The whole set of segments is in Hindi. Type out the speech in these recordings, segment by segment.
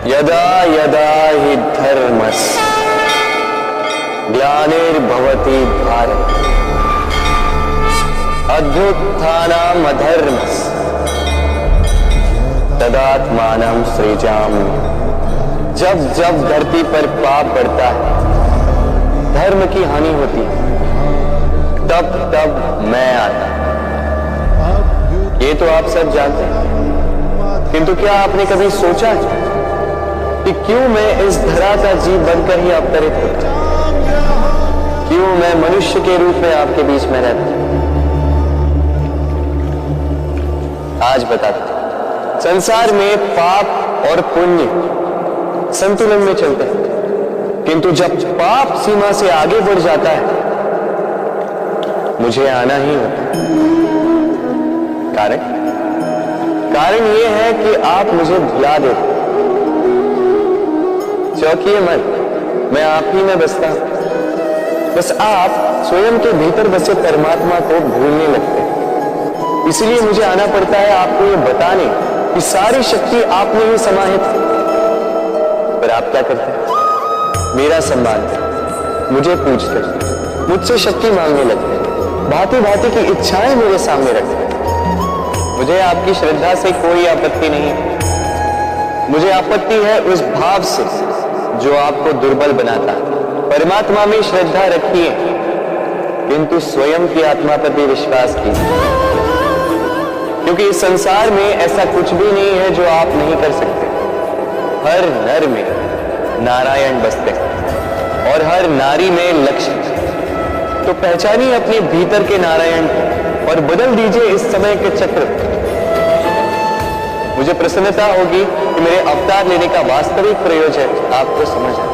यदा यदा हि धर्मस्य ग्लानिर्भवति भारत अभ्युत्थानम् अधर्मस्य तदात्मानं सृजामि। जब जब धरती पर पाप बढ़ता है, धर्म की हानि होती है, तब तब मैं आता। ये तो आप सब जानते हैं, किंतु क्या आपने कभी सोचा कि क्यों मैं इस धरा का जीव बनकर ही अवतरित होता, क्यों मैं मनुष्य के रूप में आपके बीच में रहता? आज बताता हूं। संसार में पाप और पुण्य संतुलन में चलते हैं, किंतु जब पाप सीमा से आगे बढ़ जाता है, मुझे आना ही होता है। कारण यह है कि आप मुझे भुला देते। चौंकिए मत, मैं आप ही में बसता हूं। बस आप स्वयं के भीतर बसे परमात्मा को भूलने लगते हैं। इसलिए मुझे आना पड़ता है आपको ये बताने कि सारी शक्ति आप में ही समाहित है। पर आप क्या करते हैं? मेरा सम्मान करते, मुझे पूछते, मुझसे शक्ति मांगने लगते, भांति भांति की इच्छाएं मेरे सामने रखते। मुझे आपकी श्रद्धा से कोई आपत्ति नहीं है। मुझे आपत्ति है उस भाव से जो आपको दुर्बल बनाता है। परमात्मा में श्रद्धा रखिए, किंतु स्वयं की आत्मा पर भी विश्वास कीजिए, क्योंकि इस संसार में ऐसा कुछ भी नहीं है जो आप नहीं कर सकते। हर नर में नारायण बसते हैं और हर नारी में लक्ष्मी। तो पहचानिए अपने भीतर के नारायण को और बदल दीजिए इस समय के चक्र। मुझे प्रसन्नता होगी कि मेरे अवतार लेने का वास्तविक प्रयोजन आपको समझ आए।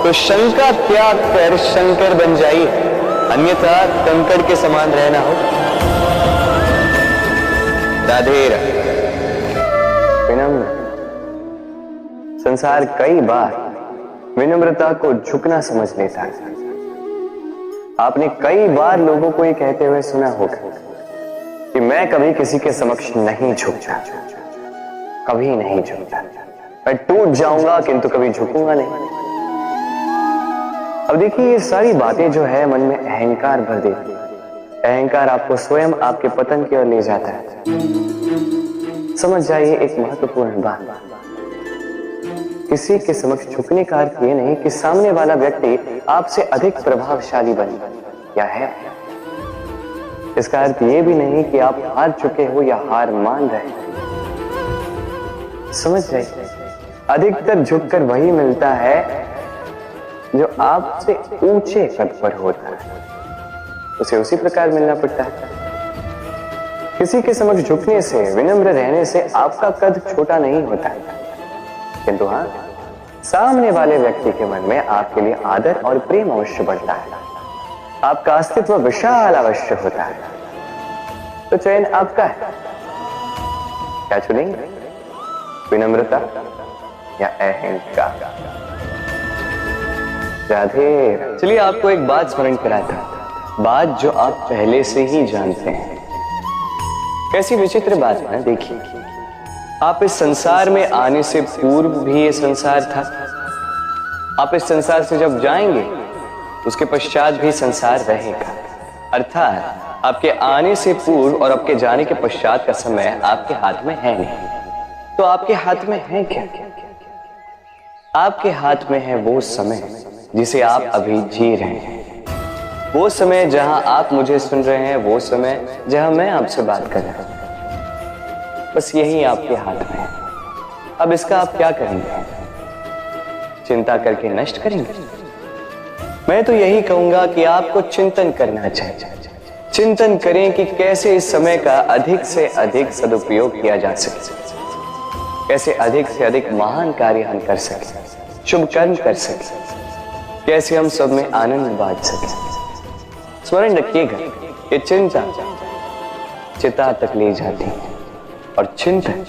तो शंका त्याग कर शंकर बन जाइए, अन्यथा कंकड़ के समान रहना हो। राधे राधे। विनम्र संसार कई बार विनम्रता को झुकना समझ लेता है। आपने कई बार लोगों को ये कहते हुए सुना होगा कि मैं कभी किसी के समक्ष नहीं झुकता, कभी नहीं झुकता। मैं टूट जाऊंगा किंतु कभी झुकूंगा नहीं। अब देखिए, ये सारी बातें जो है मन में अहंकार भर देती है। अहंकार आपको स्वयं आपके पतन की ओर ले जाता है। समझ जाइए एक महत्वपूर्ण बात, किसी के समक्ष झुकने का अर्थ ये नहीं कि सामने वाला व्यक्ति आपसे अधिक प्रभावशाली बने या है। इसका अर्थ ये भी नहीं कि आप हार चुके हो या हार मान रहे हैं। समझ जाइए, अधिकतर झुककर वही मिलता है जो आपसे ऊंचे पद पर होता है, उसे उसी प्रकार मिलना पड़ता है। किसी के समक्ष झुकने से, विनम्र रहने से आपका कद छोटा नहीं होता है, किंतु हाँ, सामने वाले व्यक्ति के मन में आपके लिए आदर और प्रेम अवश्य बढ़ता है। आपका अस्तित्व विशाल अवश्य होता है। तो चयन आपका है, क्या चुनेंगे? विनम्रता या अहंकार? राधे। चलिए आपको एक बात स्मरण कराता, बात जो आप पहले से ही जानते हैं। कैसी विचित्र बात है, देखिए। आप इस संसार में आने से पूर्व भी ये संसार था। आप इस संसार से जब जाएंगे, उसके पश्चात भी संसार रहेगा। अर्थात आपके आने से पूर्व और आपके जाने के पश्चात का समय आपके हाथ में है नहीं। तो आपके हाथ में है क्या? आपके हाथ में है वो समय जिसे आप अभी जी रहे हैं, वो समय जहां आप मुझे सुन रहे हैं, वो समय जहां मैं आपसे बात कर रहा हूं। बस यही आपके हाथ में है। अब इसका आप क्या करेंगे? चिंता करके नष्ट करेंगे? मैं तो यही कहूंगा कि आपको चिंतन करना चाहिए। चिंतन करें कि कैसे इस समय का अधिक से अधिक सदुपयोग किया जा सके, कैसे अधिक से अधिक महान कार्य हम कर सके, शुभ कर्म कर सके, कैसे हम सब में आनंद बांट सके। स्मरण रखिएगा, ये चिंता चिता तक ले जाती है और चिंतन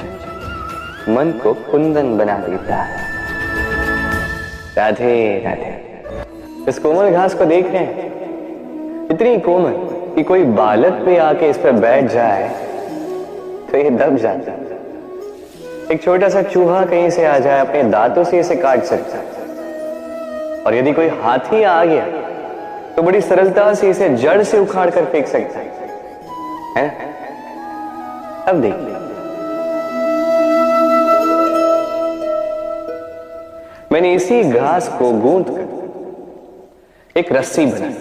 मन को कुंदन बना देता है। राधे राधे। इस कोमल घास को देख रहे हैं, इतनी कोमल कि कोई बालक भी आके इस पर बैठ जाए तो ये दब जाता है। एक छोटा सा चूहा कहीं से आ जाए, अपने दांतों से इसे काट सकता है, और यदि कोई हाथी आ गया तो बड़ी सरलता से इसे जड़ से उखाड़ कर फेंक सकता है ना? अब देखिए, मैंने इसी घास को गूंथ कर एक रस्सी बनाई,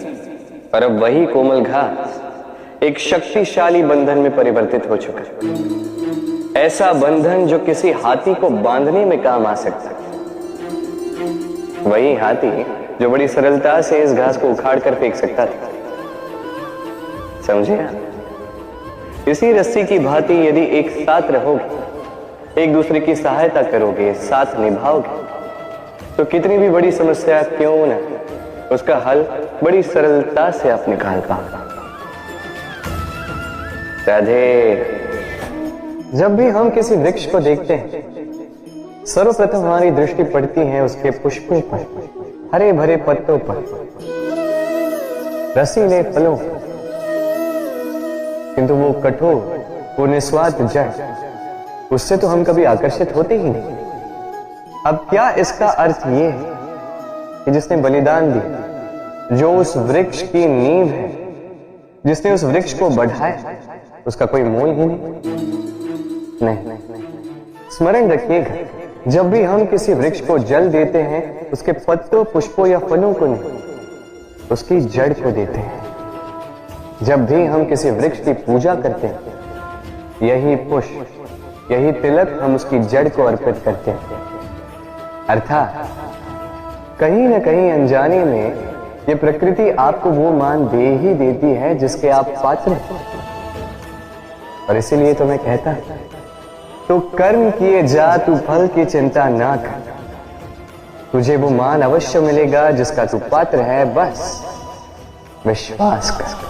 और अब वही कोमल घास एक शक्तिशाली बंधन में परिवर्तित हो चुका है। ऐसा बंधन जो किसी हाथी को बांधने में काम आ सकता है। वही हाथी जो बड़ी सरलता से इस घास को उखाड़ कर फेंक सकता था। समझे आप? इसी रस्सी की भांति यदि एक साथ रहोगे, एक दूसरे की सहायता करोगे, साथ निभाओगे, तो कितनी भी बड़ी समस्या क्यों ना, उसका हल बड़ी सरलता से आप निकाल पाओगे। राधे। जब भी हम किसी वृक्ष को देखते हैं, सर्वप्रथम हमारी दृष्टि पड़ती है उसके पुष्पों पर, हरे भरे पत्तों पर, रसीले फलों पर, किंतु वो कठोर, वो निस्वार्थ जड़, उससे तो हम कभी आकर्षित होते ही नहीं। अब क्या इसका अर्थ ये है कि जिसने बलिदान दिया, जो उस वृक्ष की नींव है, जिसने उस वृक्ष को बढ़ाया, उसका कोई मोल ही नहीं? स्मरण रखिएगा, जब भी हम किसी वृक्ष को जल देते हैं, उसके पत्तों, पुष्पों या फलों को नहीं, उसकी जड़ को देते हैं। जब भी हम किसी वृक्ष की पूजा करते हैं, यही पुष्प, यही तिलक हम उसकी जड़ को अर्पित करते हैं। अर्थात कहीं न कहीं अनजाने में ये प्रकृति आपको वो मान दे ही देती है जिसके आप पात्र हैं। और इसीलिए तो मैं कहता हूं, तो कर्म किए जा, तू फल की चिंता ना कर, तुझे वो मान अवश्य मिलेगा जिसका तू पात्र है, बस विश्वास कर।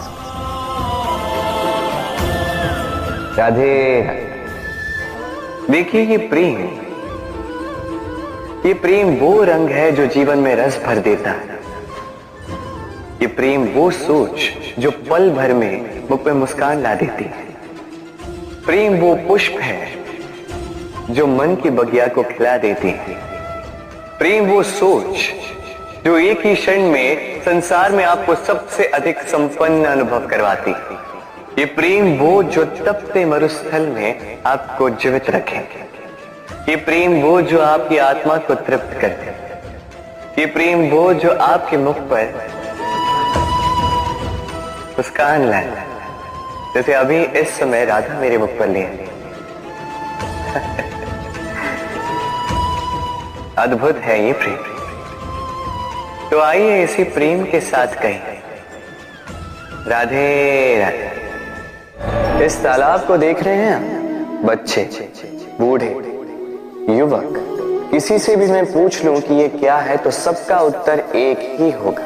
राधे। देखिए, ये प्रेम वो रंग है जो जीवन में रस भर देता है। ये प्रेम वो सोच जो पल भर में मुख पे मुस्कान ला देती है। प्रेम वो पुष्प है जो मन की बगिया को खिला देती है। प्रेम वो सोच जो एक ही क्षण में संसार में आपको सबसे अधिक संपन्न अनुभव करवाती है। ये प्रेम वो जो तपते मरुस्थल में आपको जीवित रखे। ये प्रेम वो जो आपकी आत्मा को तृप्त करे। ये प्रेम वो जो आपके मुख पर मुस्कान लाए, जैसे अभी इस समय राधा मेरे मुख पर लिए। अद्भुत है ये प्रेम। तो आइए इसी प्रेम के साथ कहें, राधे राधे। इस तालाब को देख रहे हैं? बच्चे, बूढ़े, युवक, किसी से भी मैं पूछ लूं कि ये क्या है, तो सबका उत्तर एक ही होगा।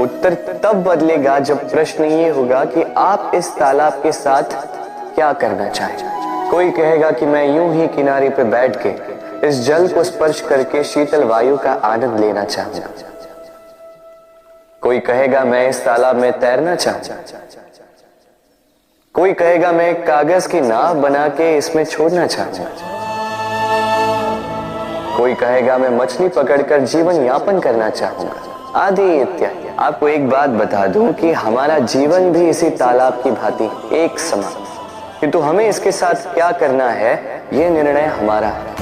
उत्तर तब बदलेगा जब प्रश्न ये होगा कि आप इस तालाब के साथ क्या करना चाहें। कोई कहेगा कि मैं यूं ही किनारे पे बैठ के इस जल को स्पर्श करके शीतल वायु का आनंद लेना चाहूंगा। कोई कहेगा मैं इस तालाब में तैरना चाहूंगा। कोई कहेगा मैं एक कागज की नाव बना के इसमें छोड़ना चाहूंगा। कोई कहेगा मैं मछली पकड़कर जीवन यापन करना चाहूंगा, आदि इत्यादि। आपको एक बात बता दूं कि हमारा जीवन भी इसी तालाब की भांति एक समान, किंतु हमें इसके साथ क्या करना है, यह निर्णय हमारा है।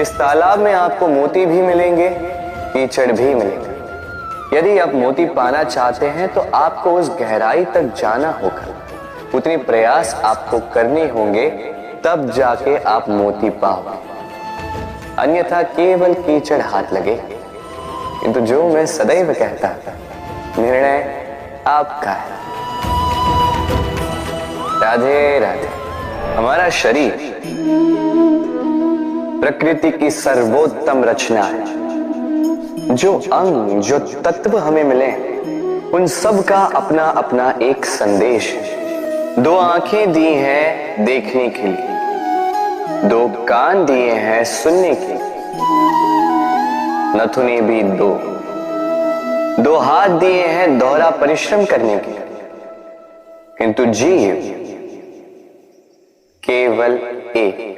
इस तालाब में आपको मोती भी मिलेंगे, कीचड़ भी मिलेगा। यदि आप मोती पाना चाहते हैं तो आपको उस गहराई तक जाना होगा, उतने प्रयास आपको करने होंगे, तब जाके आप मोती पाओगे। अन्यथा केवल कीचड़ हाथ लगे। किंतु जो मैं सदैव कहता, निर्णय आपका है। राधे राधे। हमारा शरीर प्रकृति की सर्वोत्तम रचना है। जो अंग, जो तत्व हमें मिले, उन सब का अपना अपना एक संदेश है। दो आंखें दी हैं देखने के लिए, दो कान दिए हैं सुनने के लिए, नथुने भी दो हाथ दिए हैं दोहरा परिश्रम करने के लिए, किंतु जीव केवल एक।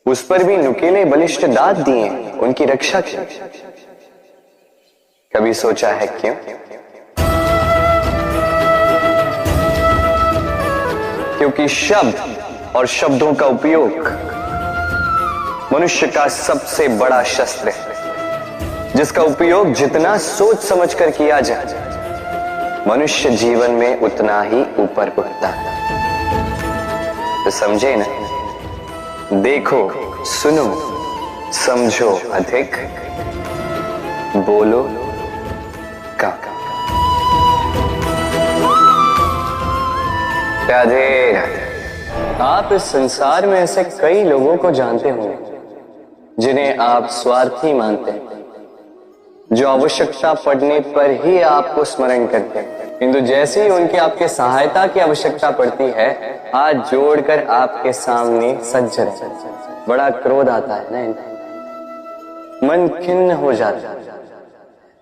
उस पर भी नुकीले बलिष्ठ दांत दिए उनकी रक्षा की। कभी सोचा है क्यों? क्योंकि शब्द और शब्दों का उपयोग मनुष्य का सबसे बड़ा शस्त्र है, जिसका उपयोग जितना सोच समझकर किया जाए मनुष्य जीवन में उतना ही ऊपर उठता है। तो समझे ना, देखो सुनो समझो अधिक, बोलो कम। राधे राधे। आप इस संसार में ऐसे कई लोगों को जानते होंगे जिन्हें आप स्वार्थी मानते हैं, जो आवश्यकता पड़ने पर ही आपको स्मरण करते हैं, किंतु जैसे ही उनकी आपके सहायता की आवश्यकता पड़ती है हाथ जोड़कर आपके सामने सज्ज रहते हैं। बड़ा क्रोध आता है ना इन्हें, मन खिन्न हो जाता है,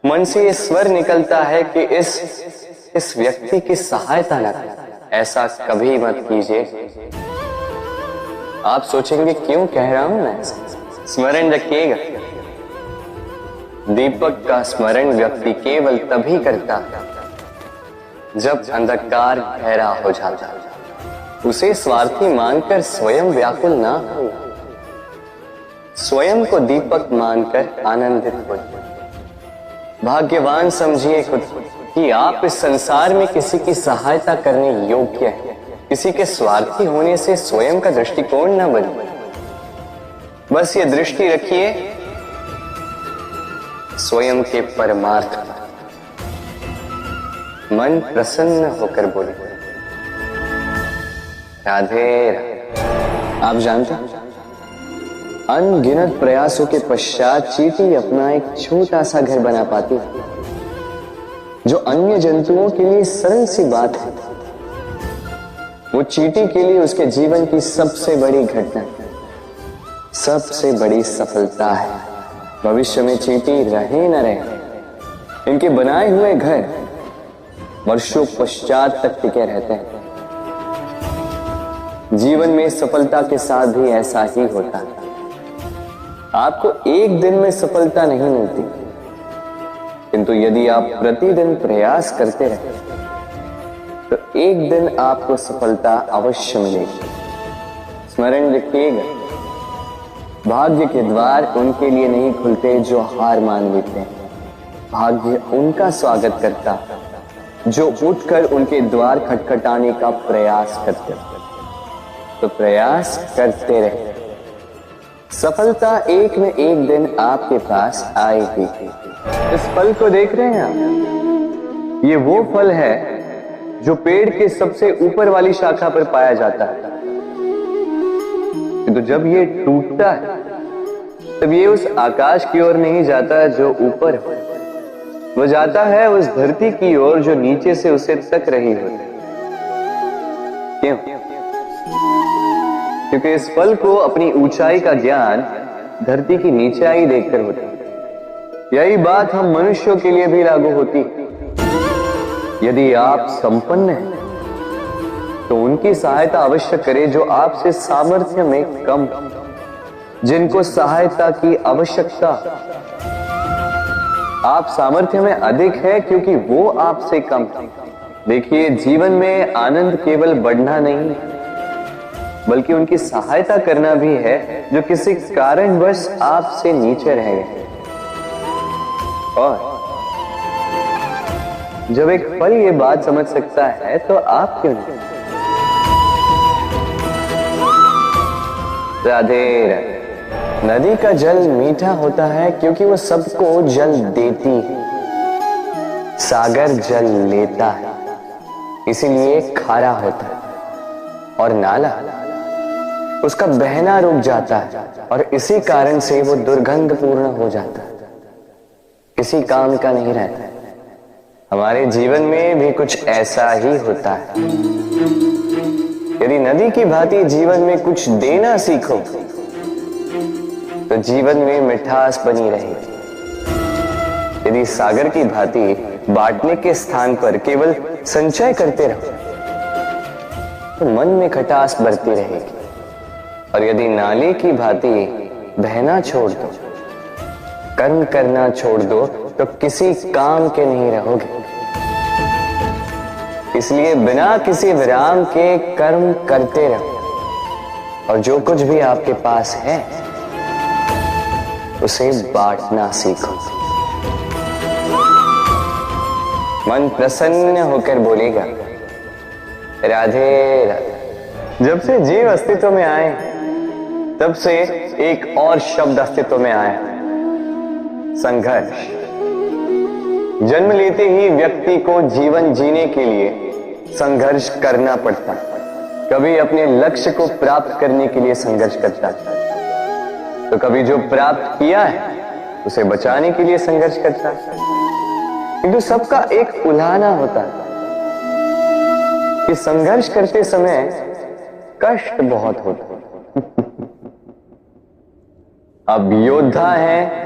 मन से ये स्वर निकलता है कि इस व्यक्ति की सहायता न करें। ऐसा कभी मत कीजिए। आप सोचेंगे क्यों कह रहा हूं मैं? स्मरण रखिएगा, दीपक का स्मरण व्यक्ति केवल तभी करता जब अंधकार गहरा हो जाता। उसे स्वार्थी मानकर स्वयं व्याकुल ना हो, स्वयं को दीपक मानकर आनंदित हो। भाग्यवान समझिए खुद कि आप इस संसार में किसी की सहायता करने योग्य हैं। किसी के स्वार्थी होने से स्वयं का दृष्टिकोण न बदले। बस ये दृष्टि रखिए स्वयं के परमार्थ पर। मन प्रसन्न होकर बोले राधे राधे। आप जानते हैं, अनगिनत प्रयासों के पश्चात चींटी अपना एक छोटा सा घर बना पाती है, जो अन्य जंतुओं के लिए सरल सी बात है। वो चींटी के लिए उसके जीवन की सबसे बड़ी घटना, सबसे बड़ी सफलता है। भविष्य में चींटी रहे न रहे, इनके बनाए हुए घर वर्षों पश्चात तक टिके रहते हैं। जीवन में सफलता के साथ भी ऐसा ही होता है। आपको एक दिन में सफलता नहीं मिलती, किंतु यदि आप प्रतिदिन प्रयास करते रहे तो एक दिन आपको सफलता अवश्य मिलेगी। स्मरण रखिएगा, भाग्य के द्वार उनके लिए नहीं खुलते जो हार मान लेते हैं। भाग्य उनका स्वागत करता जो उठकर उनके द्वार खटखटाने का प्रयास करते। तो प्रयास करते रहे, सफलता एक न एक दिन आपके पास आएगी। इस फल को देख रहे हैं आप? ये वो फल है जो पेड़ के सबसे ऊपर वाली शाखा पर पाया जाता है। तो जब ये टूटता है तब ये उस आकाश की ओर नहीं जाता जो ऊपर है, वो जाता है उस धरती की ओर जो नीचे से उसे तक रही होती। क्यों? क्योंकि इस फल को अपनी ऊंचाई का ज्ञान धरती की नीचाई देखकर होता है। यही बात हम मनुष्यों के लिए भी लागू होती है। यदि आप संपन्न हैं तो उनकी सहायता अवश्य करें जो आपसे सामर्थ्य में कम, जिनको सहायता की आवश्यकता। आप सामर्थ्य में अधिक है क्योंकि वो आपसे कम। देखिए, जीवन में आनंद केवल बढ़ना नहीं बल्कि उनकी सहायता करना भी है जो किसी कारणवश आपसे नीचे रह गए। और जब एक फल ये बात समझ सकता है तो आप क्यों नहीं? राधे राधे। नदी का जल मीठा होता है क्योंकि वो सबको जल देती है। सागर जल लेता है इसीलिए खारा होता है। और नाला उसका बहना रुक जाता है और इसी कारण से वो दुर्गंधपूर्ण हो जाता है, किसी काम का नहीं रहता है। हमारे जीवन में भी कुछ ऐसा ही होता है। यदि नदी की भांति जीवन में कुछ देना सीखो तो जीवन में मिठास बनी रहेगी। यदि सागर की भांति बांटने के स्थान पर केवल संचय करते रहो तो मन में खटास बढ़ती रहेगी। और यदि नाले की भांति बहना छोड़ दो, कर्म करना छोड़ दो, तो किसी काम के नहीं रहोगे। इसलिए बिना किसी विराम के कर्म करते रहो, और जो कुछ भी आपके पास है उसे बांटना सीखो। मन प्रसन्न होकर बोलेगा, राधे राधे। जब से जीव अस्तित्व में आए, तब से एक और शब्द अस्तित्व में आया, संघर्ष। जन्म लेते ही व्यक्ति को जीवन जीने के लिए संघर्ष करना पड़ता। कभी अपने लक्ष्य को प्राप्त करने के लिए संघर्ष करता, तो कभी जो प्राप्त किया है उसे बचाने के लिए संघर्ष करता है। किंतु सबका एक उल्हाना होता है कि संघर्ष करते समय कष्ट बहुत होता है। अब योद्धा है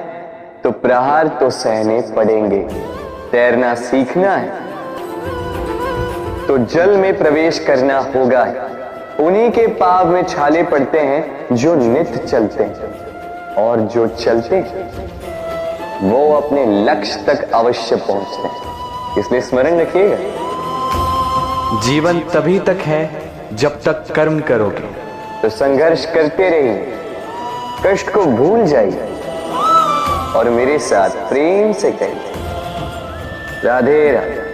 तो प्रहार तो सहने पड़ेंगे। तैरना सीखना है तो जल में प्रवेश करना होगा। उन्हीं के पाव में छाले पड़ते हैं जो नित्य चलते हैं, और जो चलते हैं वो अपने लक्ष्य तक अवश्य पहुंचते हैं। इसलिए स्मरण रखिएगा, जीवन तभी तक है जब तक कर्म करोगे। तो संघर्ष करते रहिए, कष्ट को भूल जाइए और मेरे साथ प्रेम से कहिए, राधे राधे।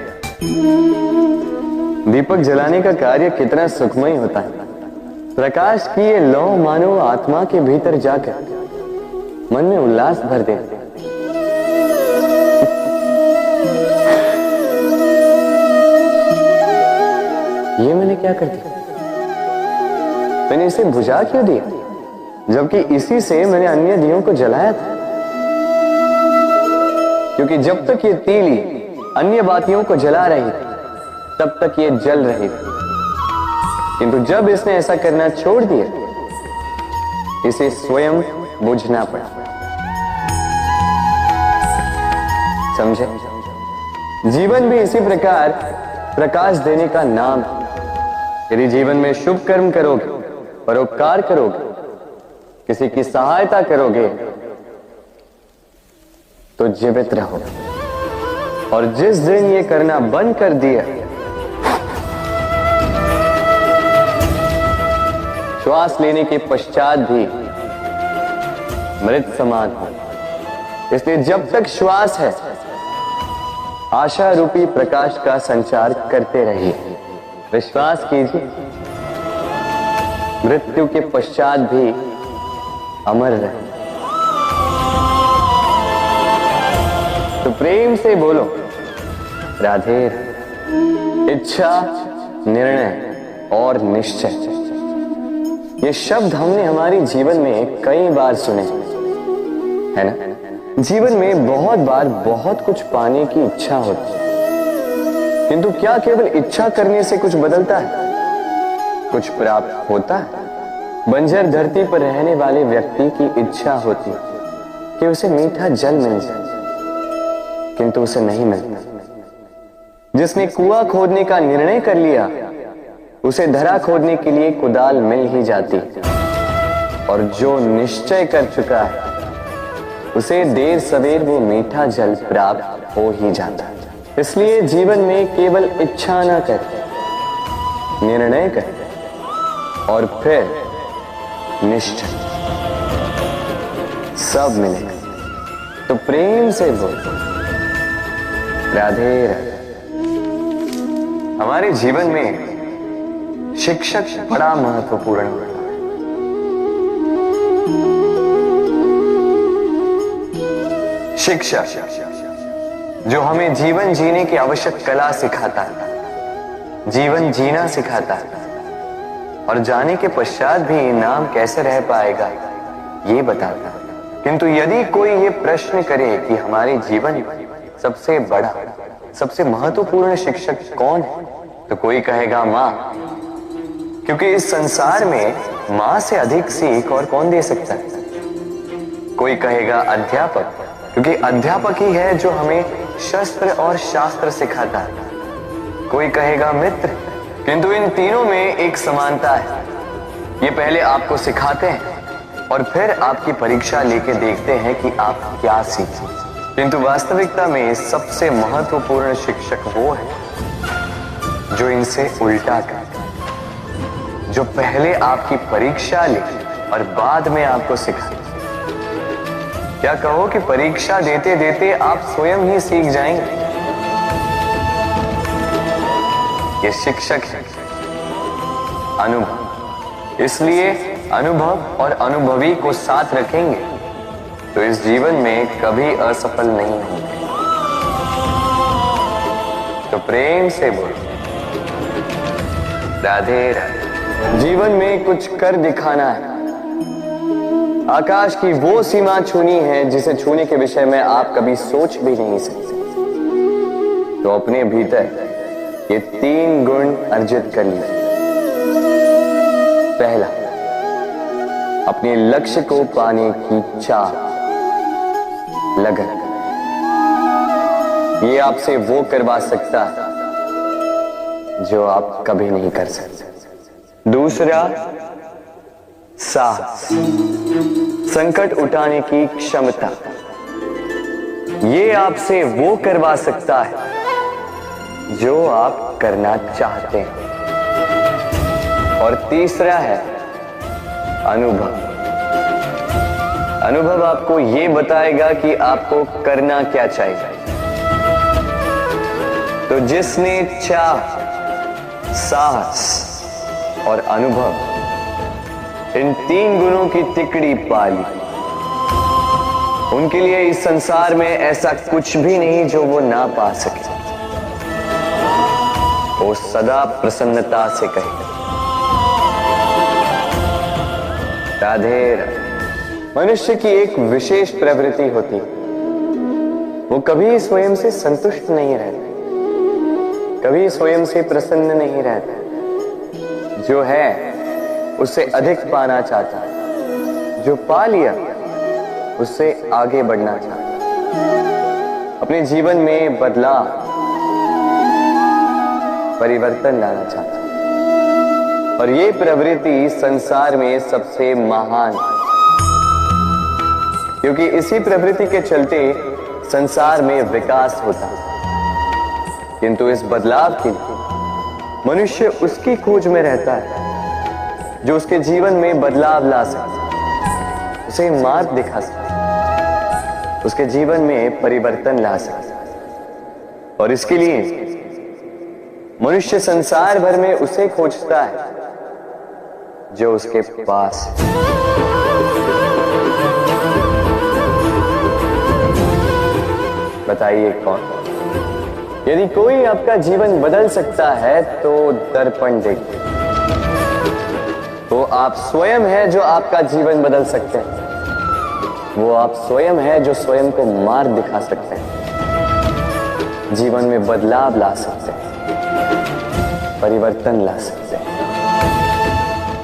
दीपक जलाने का कार्य कितना सुखमय होता है। प्रकाश की ये लौ मानो आत्मा के भीतर जाकर मन में उल्लास भर देते। ये मैंने क्या कर दिया? मैंने इसे बुझा क्यों दिया, जबकि इसी से मैंने अन्य दियों को जलाया था। क्योंकि जब तक ये तीली अन्य बातियों को जला रही थी, तब तक ये जल रही थी। किंतु जब इसने ऐसा करना छोड़ दिया, इसे स्वयं बुझना पड़ा। समझे? जीवन भी इसी प्रकार प्रकाश देने का नाम है। यदि जीवन में शुभ कर्म करोगे, परोपकार करोगे, किसी की सहायता करोगे, तो जीवित रहोगे। और जिस दिन ये करना बंद कर दिया, श्वास लेने के पश्चात भी मृत समान हो। इसलिए जब तक श्वास है, आशा रूपी प्रकाश का संचार करते रहिए। विश्वास कीजिए, मृत्यु के पश्चात भी अमर रहे। तो प्रेम से बोलो, राधे। इच्छा, निर्णय और निश्चय, ये शब्द हमने हमारे जीवन में कई बार सुने, है ना? जीवन में बहुत बार बहुत कुछ पाने की इच्छा होती है, किंतु क्या केवल इच्छा करने से कुछ बदलता है? कुछ प्राप्त होता है? बंजर धरती पर रहने वाले व्यक्ति की इच्छा होती है कि उसे मीठा जल मिल जाए, किंतु उसे नहीं मिलता। जिसने कुआं खोदने का निर्णय कर लिया, उसे धरा खोदने के लिए कुदाल मिल ही जाती। और जो निश्चय कर चुका है, उसे देर सवेर वो मीठा जल प्राप्त हो ही जाता है। इसलिए जीवन में केवल इच्छा न कर, निर्णय कर और फिर निश्चय, सब मिलेगा। तो प्रेम से बोल, राधे राधे। हमारे जीवन में शिक्षक बड़ा महत्वपूर्ण होता है। शिक्षा जो हमें जीवन जीने की आवश्यक कला सिखाता है, जीवन जीना सिखाता है, और जाने के पश्चात भी इनाम कैसे रह पाएगा ये बताता है। किंतु यदि कोई ये प्रश्न करे कि हमारे जीवन में सबसे बड़ा, सबसे महत्वपूर्ण शिक्षक कौन है, तो कोई कहेगा माँ, क्योंकि इस संसार में माँ से अधिक सीख और कौन दे सकता है। कोई कहेगा अध्यापक, क्योंकि अध्यापक ही है जो हमें शस्त्र और शास्त्र सिखाता है। कोई कहेगा मित्र, किंतु इन तीनों में एक समानता है, ये पहले आपको सिखाते हैं और फिर आपकी परीक्षा लेके देखते हैं कि आप क्या सीखे। किंतु वास्तविकता में सबसे महत्वपूर्ण शिक्षक वो है जो इनसे उल्टा करे, जो पहले आपकी परीक्षा ले और बाद में आपको सिखाए। क्या कहो कि परीक्षा देते देते आप स्वयं ही सीख जाएंगे। ये शिक्षक है अनुभव। इसलिए अनुभव और अनुभवी को साथ रखेंगे तो इस जीवन में कभी असफल नहीं होंगे। तो प्रेम से बोलो राधे राधे। जीवन में कुछ कर दिखाना है। आकाश की वो सीमा छूनी है जिसे छूने के विषय में आप कभी सोच भी नहीं सकते। तो अपने भीतर ये 3 गुण अर्जित कर लिए। पहला, अपने लक्ष्य को पाने की चाह, लगन। ये आपसे वो करवा सकता है जो आप कभी नहीं कर सकते। दूसरा, साहस, संकट उठाने की क्षमता। ये आपसे वो करवा सकता है जो आप करना चाहते हैं। और तीसरा है अनुभव। अनुभव आपको ये बताएगा कि आपको करना क्या चाहिए। तो जिसने चाह, साहस और अनुभव, इन 3 गुणों की तिकड़ी पाली, उनके लिए इस संसार में ऐसा कुछ भी नहीं जो वो ना पा सके। वो सदा प्रसन्नता से कहे राधे राधे। मनुष्य की एक विशेष प्रवृत्ति होती है, वो कभी स्वयं से संतुष्ट नहीं रहता, कभी स्वयं से प्रसन्न नहीं रहता। जो है उससे अधिक पाना चाहता है, जो पा लिया उससे आगे बढ़ना चाहता है, अपने जीवन में बदलाव, परिवर्तन लाना चाहता है। और ये प्रवृत्ति संसार में सबसे महान है, क्योंकि इसी प्रवृत्ति के चलते संसार में विकास होता है। किंतु इस बदलाव के लिए मनुष्य उसकी खोज में रहता है जो उसके जीवन में बदलाव ला सके, उसे मार्ग दिखा सके, उसके जीवन में परिवर्तन ला सके। और इसके लिए मनुष्य संसार भर में उसे खोजता है जो उसके पास है। बताइए कौन? यदि कोई आपका जीवन बदल सकता है तो दर्पण देखिए। वो आप स्वयं है जो आपका जीवन बदल सकते हैं। वो आप स्वयं है जो स्वयं को मार्ग दिखा सकते हैं, जीवन में बदलाव ला सकते हैं, परिवर्तन ला सकते हैं।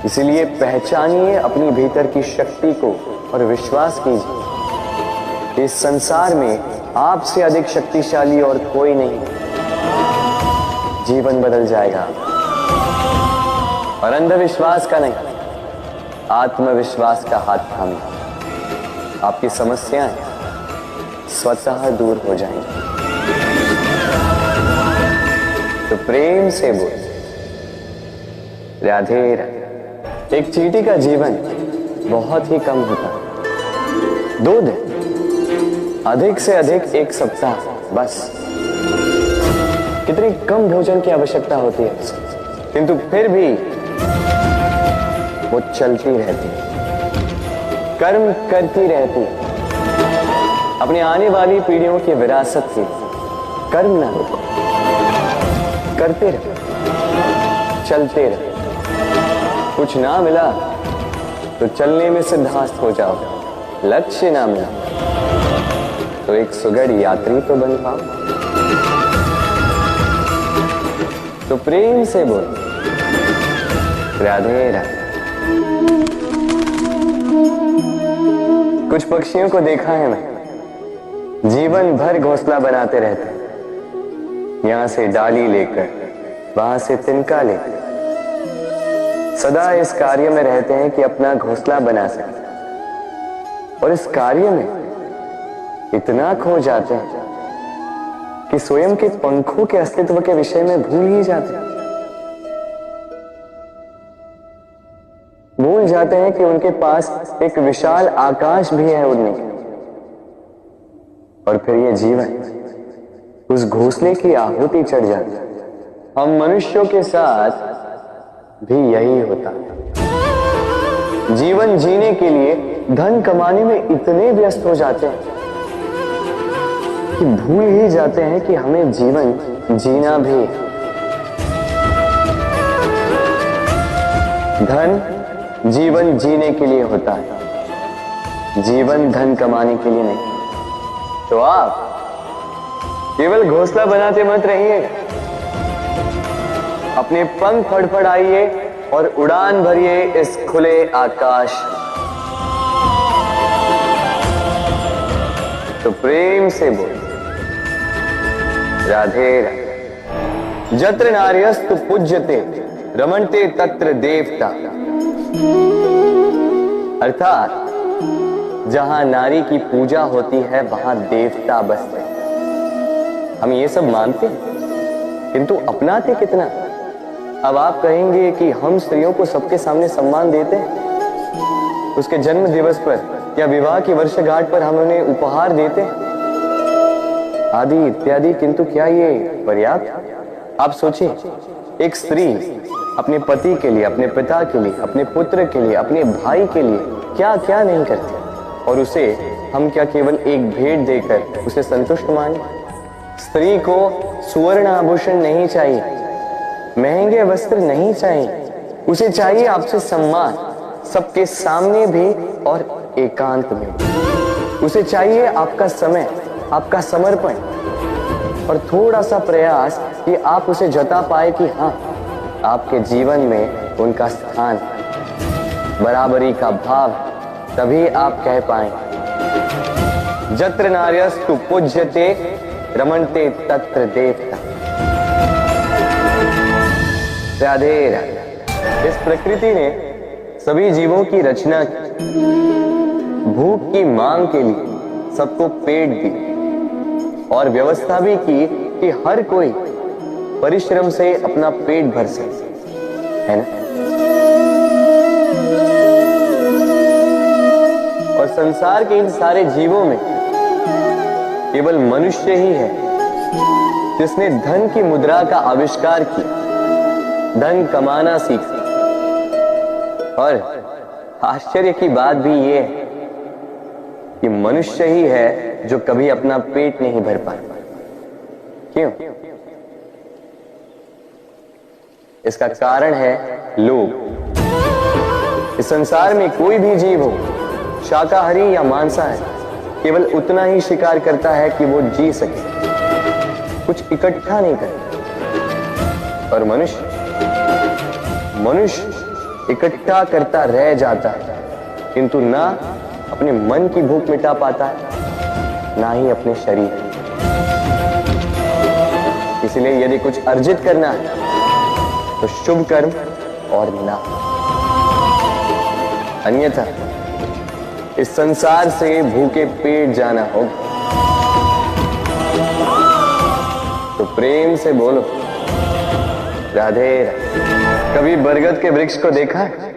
इसीलिए पहचानिए अपनी भीतर की शक्ति को और विश्वास कीजिए इस संसार में आपसे अधिक शक्तिशाली और कोई नहीं। जीवन बदल जाएगा। और अंधविश्वास का नहीं, आत्मविश्वास का हाथ थामिए। आपकी समस्याएं स्वतः दूर हो जाएंगी। तो प्रेम से बोल राधे राधे। एक चींटी का जीवन बहुत ही कम होता है, 2 दिन, अधिक से अधिक 1 सप्ताह, बस। कितनी कम भोजन की आवश्यकता होती है, किंतु फिर भी वो चलती रहती है, कर्म करती रहती है। अपनी आने वाली पीढ़ियों की विरासत की कर्म न रोको, करते रहो, चलते रहो। कुछ ना मिला तो चलने में सिद्धांत हो जाओ, लक्ष्य ना मिला तो एक सुगढ़ यात्री तो बन पाओ। तो प्रेम से बोल राधे राधे। कुछ पक्षियों को देखा है मैं, जीवन भर घोंसला बनाते रहते हैं, यहां से डाली लेकर, वहां से तिनका लेकर, सदा इस कार्य में रहते हैं कि अपना घोंसला बना सके, और इस कार्य में इतना खो जाते हैं कि स्वयं के पंखों के अस्तित्व के विषय में भूल ही जाते हैं। भूल जाते हैं कि उनके पास एक विशाल आकाश भी है उड़ने के, और फिर ये जीवन उस घोंसले की आहुति चढ़ जाता है। हम मनुष्यों के साथ भी यही होता है। जीवन जीने के लिए धन कमाने में इतने व्यस्त हो जाते हैं कि भूल ही जाते हैं कि हमें जीवन जीना भी है। धन जीवन जीने के लिए होता है, जीवन धन कमाने के लिए नहीं। तो आप केवल घोंसला बनाते मत रहिएगा, अपने पंख फड़फड़ाइए और उड़ान भरिए इस खुले आकाश। तो प्रेम से बोल, राधे राधे। जत्र नार्यस्तु पूज्यते रमणते तत्र देवता। अर्थात जहां नारी की पूजा होती है वहां देवता बसते हैं। हम ये सब मानते हैं किंतु अपनाते कितना? अब आप कहेंगे कि हम स्त्रियों को सबके सामने सम्मान देते हैं, उसके जन्म दिवस पर या विवाह की वर्षगांठ पर हम उन्हें उपहार देते हैं आदि इत्यादि, किंतु क्या ये पर्याप्त? आप सोचिए, एक स्त्री अपने पति के लिए, अपने पिता के लिए, अपने पुत्र के लिए, अपने भाई के लिए क्या क्या नहीं करती, और उसे हम क्या केवल एक भेंट देकर उसे संतुष्ट माने? स्त्री को सुवर्ण आभूषण नहीं चाहिए, महंगे वस्त्र नहीं चाहिए, उसे चाहिए आपसे सम्मान, सबके सामने भी और एकांत में। उसे चाहिए आपका समय, आपका समर्पण और थोड़ा सा प्रयास कि आप उसे जता पाए कि हाँ, आपके जीवन में उनका स्थान, बराबरी का भाव, तभी आप कह पाए जत्र नार्यस्तु पूज्यते रमणते तत्र देवता। राधे राधे। इस प्रकृति ने सभी जीवों की रचना की, भूख की मांग के लिए सबको पेट दी और व्यवस्था भी की कि हर कोई परिश्रम से अपना पेट भर सके, है ना? और संसार के इन सारे जीवों में केवल मनुष्य ही है जिसने धन की मुद्रा का आविष्कार किया, धन कमाना सीखा। और आश्चर्य की बात भी यह है कि मनुष्य ही है जो कभी अपना पेट नहीं भर पाया। क्यों? इसका कारण है लोभ। इस संसार में कोई भी जीव हो, शाकाहारी या मांसाहारी, केवल उतना ही शिकार करता है कि वो जी सके, कुछ इकट्ठा नहीं करता। और मनुष्य इकट्ठा करता रह जाता है, किंतु ना अपने मन की भूख मिटा पाता है, ना ही अपने शरीर। इसलिए यदि कुछ अर्जित करना है तो शुभ कर्म और ना, अन्यथा इस संसार से भूखे पेट जाना होगा। तो प्रेम से बोलो, राधे राधे। कभी बरगद के वृक्ष को देखा है?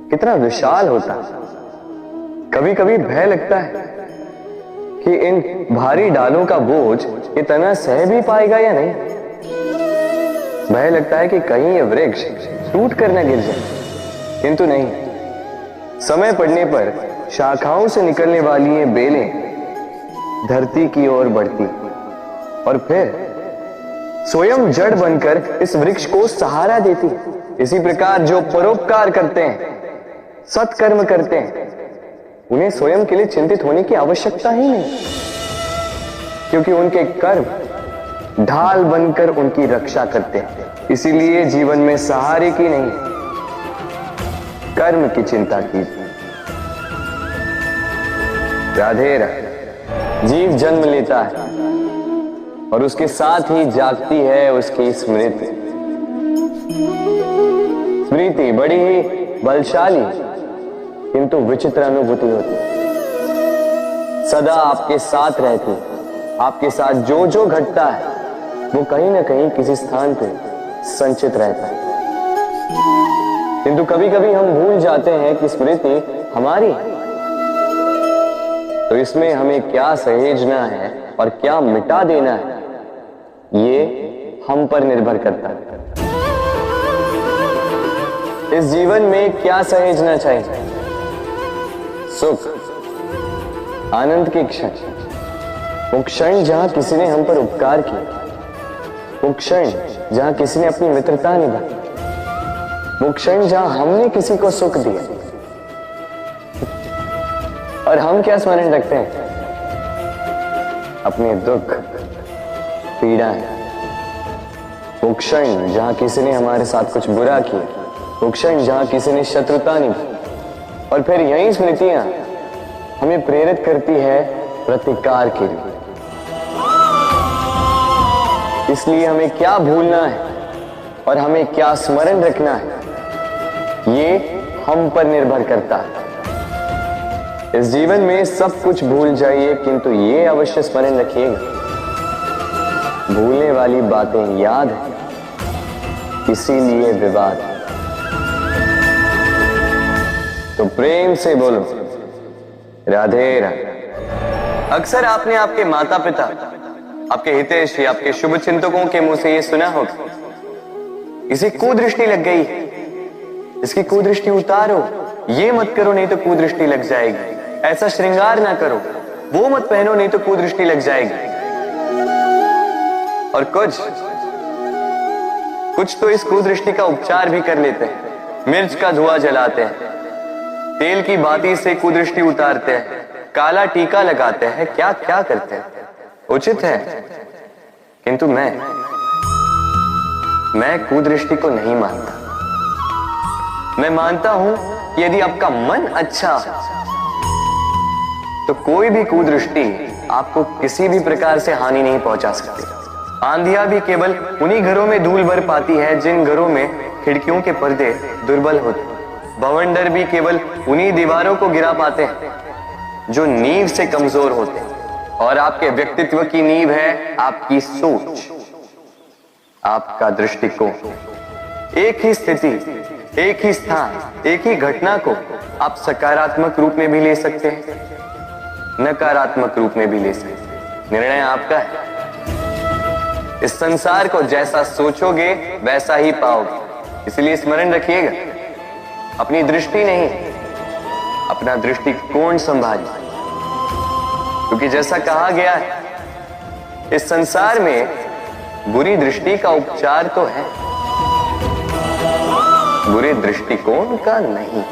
कितना विशाल होता है। कभी कभी भय लगता है कि इन भारी डालों का बोझ ये तना सह भी पाएगा या नहीं। भय लगता है कि कहीं ये वृक्ष टूट कर न गिर जाए, किंतु नहीं। समय पड़ने पर शाखाओं से निकलने वाली ये बेलें धरती की ओर बढ़ती और फिर स्वयं जड़ बनकर इस वृक्ष को सहारा देती। इसी प्रकार जो परोपकार करते हैं, सत्कर्म करते हैं, उन्हें स्वयं के लिए चिंतित होने की आवश्यकता ही नहीं, क्योंकि उनके कर्म ढाल बनकर उनकी रक्षा करते हैं। इसीलिए जीवन में सहारे की नहीं, कर्म की चिंता कीजिए। राधे राधे। जीव जन्म लेता है और उसके साथ ही जागती है उसकी स्मृति। स्मृति बड़ी ही बलशाली किंतु विचित्र अनुभूति होती है। सदा आपके साथ रहती, आपके साथ जो जो घटता है वो कहीं ना कहीं किसी स्थान पे संचित रहता है। किंतु कभी कभी हम भूल जाते हैं कि स्मृति हमारी है। तो इसमें हमें क्या सहेजना है और क्या मिटा देना है, ये हम पर निर्भर करता है। इस जीवन में क्या सहेजना चाहिए? सुख, आनंद के क्षण, वो क्षण जहां किसी ने हम पर उपकार किया, वो क्षण जहां किसी ने अपनी मित्रता निभाई, वो क्षण जहां हमने किसी को सुख दिया। और हम क्या स्मरण रखते हैं? अपने दुख, पीड़ाएं। वो क्षण जहां किसी ने हमारे साथ कुछ बुरा किया, वो क्षण जहां किसी ने शत्रुता निभाई। और फिर यही स्मृतियां हमें प्रेरित करती है प्रतिकार के लिए। इसलिए हमें क्या भूलना है और हमें क्या स्मरण रखना है, ये हम पर निर्भर करता है। इस जीवन में सब कुछ भूल जाइए, किंतु ये अवश्य स्मरण रखिएगा, भूलने वाली बातें याद है, इसीलिए विवाद। तो प्रेम से बोलो राधे राधे। अक्सर आपने आपके माता पिता, आपके हितैषी, आपके शुभ चिंतकों के मुंह से ये सुना होगा, इसे कुदृष्टि लग गई है, इसकी कुदृष्टि उतारो, ये मत करो नहीं तो कुदृष्टि लग जाएगी, ऐसा श्रृंगार ना करो, वो मत पहनो नहीं तो कुदृष्टि लग जाएगी। और कुछ तो इस कुदृष्टि का उपचार भी कर लेते हैं, मिर्च का धुआं जलाते हैं, तेल की बाती से कुदृष्टि उतारते हैं, काला टीका लगाते हैं, क्या क्या करते हैं। उचित है, किंतु मैं कुदृष्टि को नहीं मानता। मैं मानता हूं कि यदि आपका मन अच्छा तो कोई भी कुदृष्टि आपको किसी भी प्रकार से हानि नहीं पहुंचा सकती। आंधियां भी केवल उन्हीं घरों में धूल भर पाती है जिन घरों में खिड़कियों के पर्दे दुर्बल होते। भवंडर भी केवल उन्हीं दीवारों को गिरा पाते हैं जो नींव से कमजोर होते हैं। और आपके व्यक्तित्व की नींव है आपकी सोच, आपका दृष्टिकोण। एक ही स्थिति, एक ही स्थान, एक ही घटना को आप सकारात्मक रूप में भी ले सकते हैं, नकारात्मक रूप में भी ले सकते हैं। निर्णय आपका है। इस संसार को जैसा सोचोगे वैसा ही पाओगे। इसलिए स्मरण रखिएगा, अपनी दृष्टि नहीं, अपना दृष्टिकोण संभालिए। क्योंकि जैसा कहा गया है, इस संसार में बुरी दृष्टि का उपचार तो है, बुरे दृष्टिकोण का नहीं।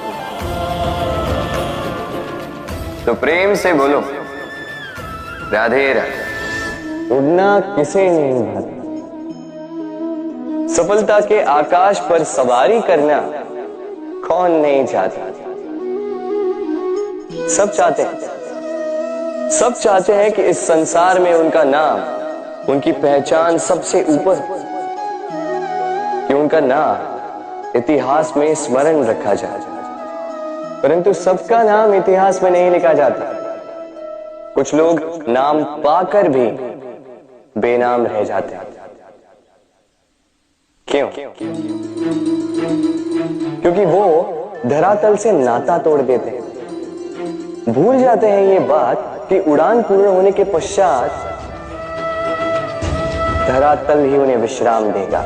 तो प्रेम से बोलो राधे राधे। उड़ना किसे नहीं भाता, सफलता के आकाश पर सवारी करना कौन नहीं चाहता। सब चाहते हैं, सब चाहते हैं कि इस संसार में उनका नाम, उनकी पहचान सबसे ऊपर, कि उनका नाम इतिहास में स्मरण रखा जाए। परंतु सबका नाम इतिहास में नहीं लिखा जाता। कुछ लोग नाम पाकर भी बेनाम रह जाते हैं। क्यों? क्योंकि वो धरातल से नाता तोड़ देते हैं। भूल जाते हैं ये बात कि उड़ान पूर्ण होने के पश्चात धरातल ही उन्हें विश्राम देगा,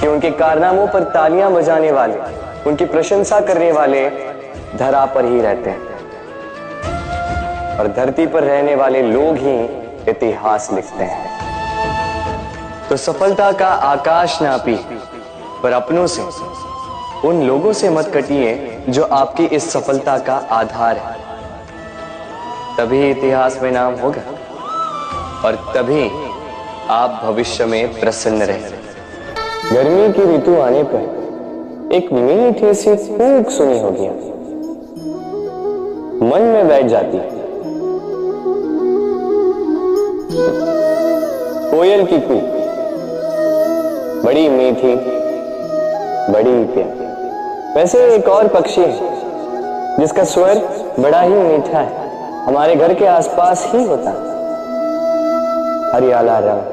कि उनके कारनामों पर तालियां बजाने वाले, उनकी प्रशंसा करने वाले धरा पर ही रहते हैं और धरती पर रहने वाले लोग ही इतिहास लिखते हैं। तो सफलता का आकाश नापी, पर अपनों से, उन लोगों से मत कटिए जो आपकी इस सफलता का आधार है। तभी इतिहास में नाम होगा और तभी आप भविष्य में प्रसन्न रहेंगे। गर्मी की ऋतु आने पर एक मीठी सी कूक सुनी होगी, मन में बैठ जाती है। कोयल की कूक बड़ी मीठी, बड़ी प्यारी। वैसे एक और पक्षी है जिसका स्वर बड़ा ही मीठा है, हमारे घर के आसपास ही होता है। हरियाला रंग,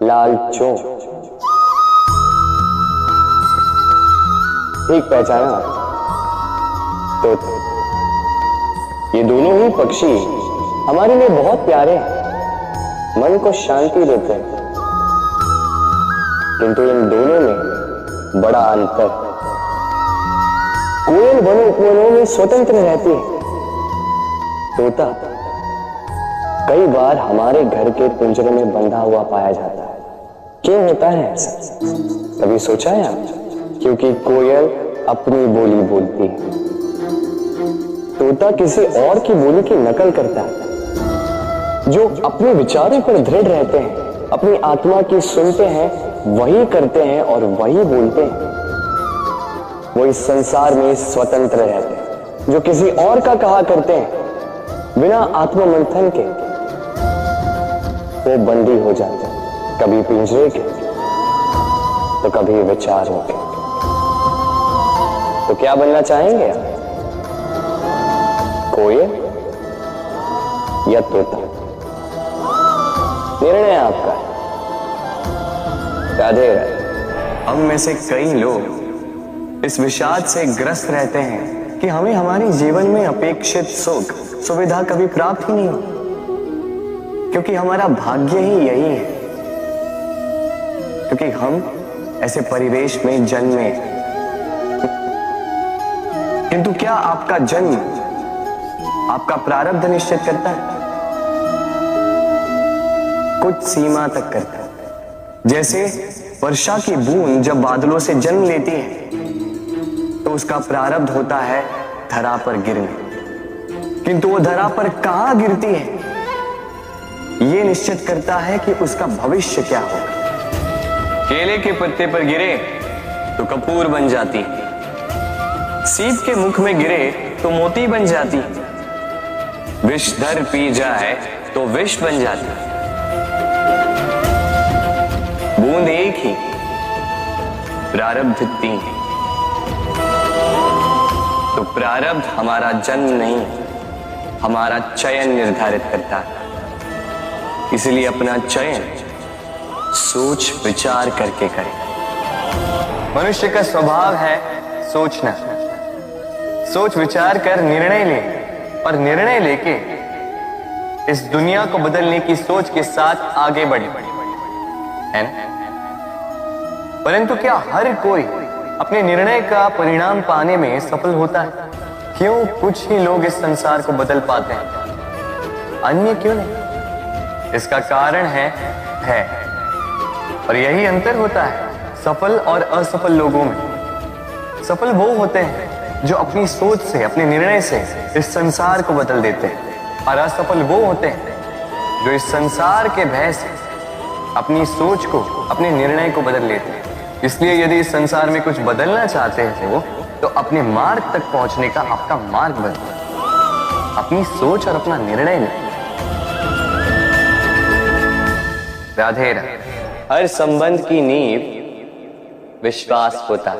लाल चोंच, ठीक पहचाना तोता। ये दोनों ही पक्षी हमारे लिए बहुत प्यारे हैं, मन को शांति देते हैं, किंतु इन दोनों में बड़ा अंतर है। कोयल वनों उपवनों में स्वतंत्र रहती है, तोता कई बार हमारे घर के पिंजरे में बंधा हुआ पाया जाता है। क्यों होता है ऐसा, कभी सोचा है आप? क्योंकि कोयल अपनी बोली बोलती है, तोता किसी और की बोली की नकल करता है। जो अपने विचारों पर दृढ़ रहते हैं, अपनी आत्मा की सुनते हैं, वही करते हैं और वही बोलते हैं। वो इस संसार में स्वतंत्र रहते हैं। जो किसी और का कहा करते हैं बिना आत्ममंथन के, वो बंदी हो जाते हैं, कभी पिंजरे के तो कभी विचारों के। तो क्या बनना चाहेंगे आप, कोयल या तोता? निर्णय आपका है। राधे राधे। हम में से कई लोग इस विषाद से ग्रस्त रहते हैं कि हमें हमारे जीवन में अपेक्षित सुख सुविधा कभी प्राप्त ही नहीं हो, क्योंकि हमारा भाग्य ही यही है, क्योंकि हम ऐसे परिवेश में जन्मे। किंतु क्या आपका जन्म आपका प्रारब्ध निश्चित करता है? कुछ सीमा तक करता है। जैसे वर्षा की बूंद जब बादलों से जन्म लेती है तो उसका प्रारब्ध होता है धरा पर गिरने, किंतु वो धरा पर कहां गिरती है ये निश्चित करता है कि उसका भविष्य क्या होगा। केले के पत्ते पर गिरे तो कपूर बन जाती, सीप के मुख में गिरे तो मोती बन जाती, विषधर पी जाए तो विष बन जाती। बूंद एक ही, प्रारब्ध तीन। तो प्रारब्ध हमारा जन्म नहीं, हमारा चयन निर्धारित करता है। इसलिए अपना चयन सोच विचार करके करें। मनुष्य का स्वभाव है सोचना, सोच विचार कर निर्णय ले, और निर्णय लेके इस दुनिया को बदलने की सोच के साथ आगे बढ़े, है ना? परंतु क्या हर कोई अपने निर्णय का परिणाम पाने में सफल होता है? क्यों कुछ ही लोग इस संसार को बदल पाते हैं, अन्य क्यों नहीं? इसका कारण है और यही अंतर होता है सफल और असफल लोगों में। सफल वो होते हैं जो अपनी सोच से, अपने निर्णय से इस संसार को बदल देते हैं, और असफल वो होते हैं जो इस संसार के भय से अपनी सोच को, अपने निर्णय को बदल लेते हैं। इसलिए यदि इस संसार में कुछ बदलना चाहते हो तो अपने मार्ग तक पहुंचने का आपका मार्ग बदलो, अपनी सोच और अपना निर्णय लें। राधे राधे। हर संबंध की नींव विश्वास होता है।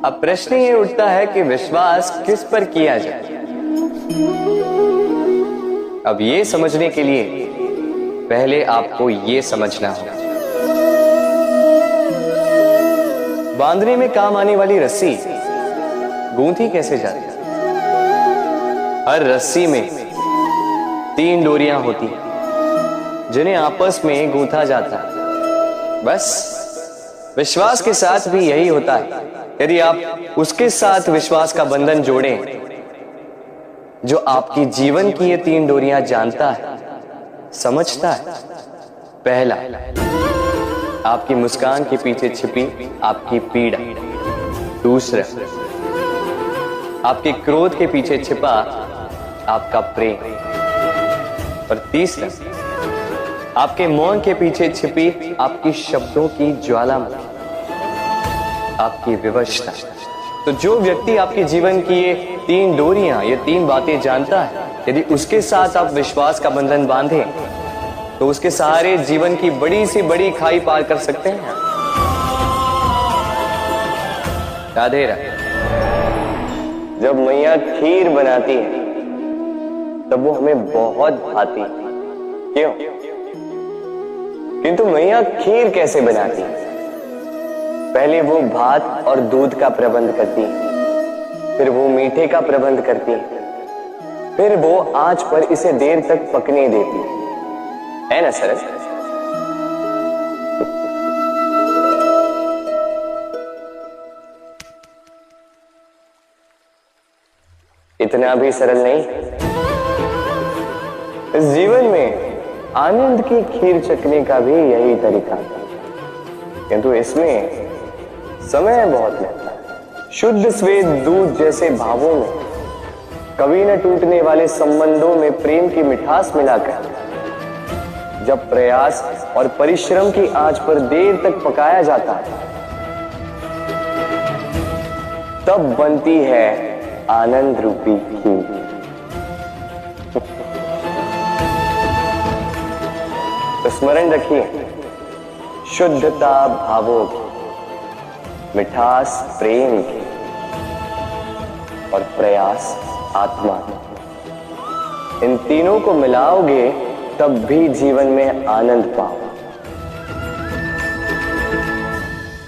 अब प्रश्न ये उठता है कि विश्वास किस पर किया जाए। अब ये समझने के लिए पहले आपको ये समझना होगा, बांधने में काम आने वाली रस्सी गूंथी कैसे जाती है? हर रस्सी में 3 डोरियां होती हैं जिन्हें आपस में गूंथा जाता है। बस विश्वास के साथ भी यही होता है। यदि आप उसके साथ विश्वास का बंधन जोड़ें जो आपकी जीवन की ये 3 डोरियां जानता है, समझता है। पहला, आपकी मुस्कान के पीछे छिपी आपकी पीड़ा। दूसरा, आपके क्रोध के पीछे छिपा आपका प्रेम। और तीसरा, आपके मौन के पीछे छिपी आपकी शब्दों की ज्वालामुखी, आपकी विवशता। तो जो व्यक्ति आपके जीवन की ये 3 डोरियां, ये 3 बातें जानता है, यदि उसके साथ आप विश्वास का बंधन बांधें तो उसके सहारे जीवन की बड़ी से बड़ी खाई पार कर सकते हैं। राधे राधे। जब मैया खीर बनाती है तब वो हमें बहुत भाती, क्यों? किंतु मैया खीर कैसे बनाती है? पहले वो भात और दूध का प्रबंध करती है, फिर वो मीठे का प्रबंध करती है, फिर वो आंच पर इसे देर तक पकने देती है ना सरस? इतना भी सरल नहीं। इस जीवन में आनंद की खीर चखने का भी यही तरीका है, किंतु इसमें समय बहुत लगता है। शुद्ध श्वेत दूध जैसे भावों में, कभी न टूटने वाले संबंधों में प्रेम की मिठास मिलाकर जब प्रयास और परिश्रम की आंच पर देर तक पकाया जाता है, तब बनती है आनंद रूपी खीर। तो स्मरण रखिए, शुद्धता भावों की, मिठास प्रेम की और प्रयास आत्मा की, इन तीनों को मिलाओगे तब भी जीवन में आनंद पाओ।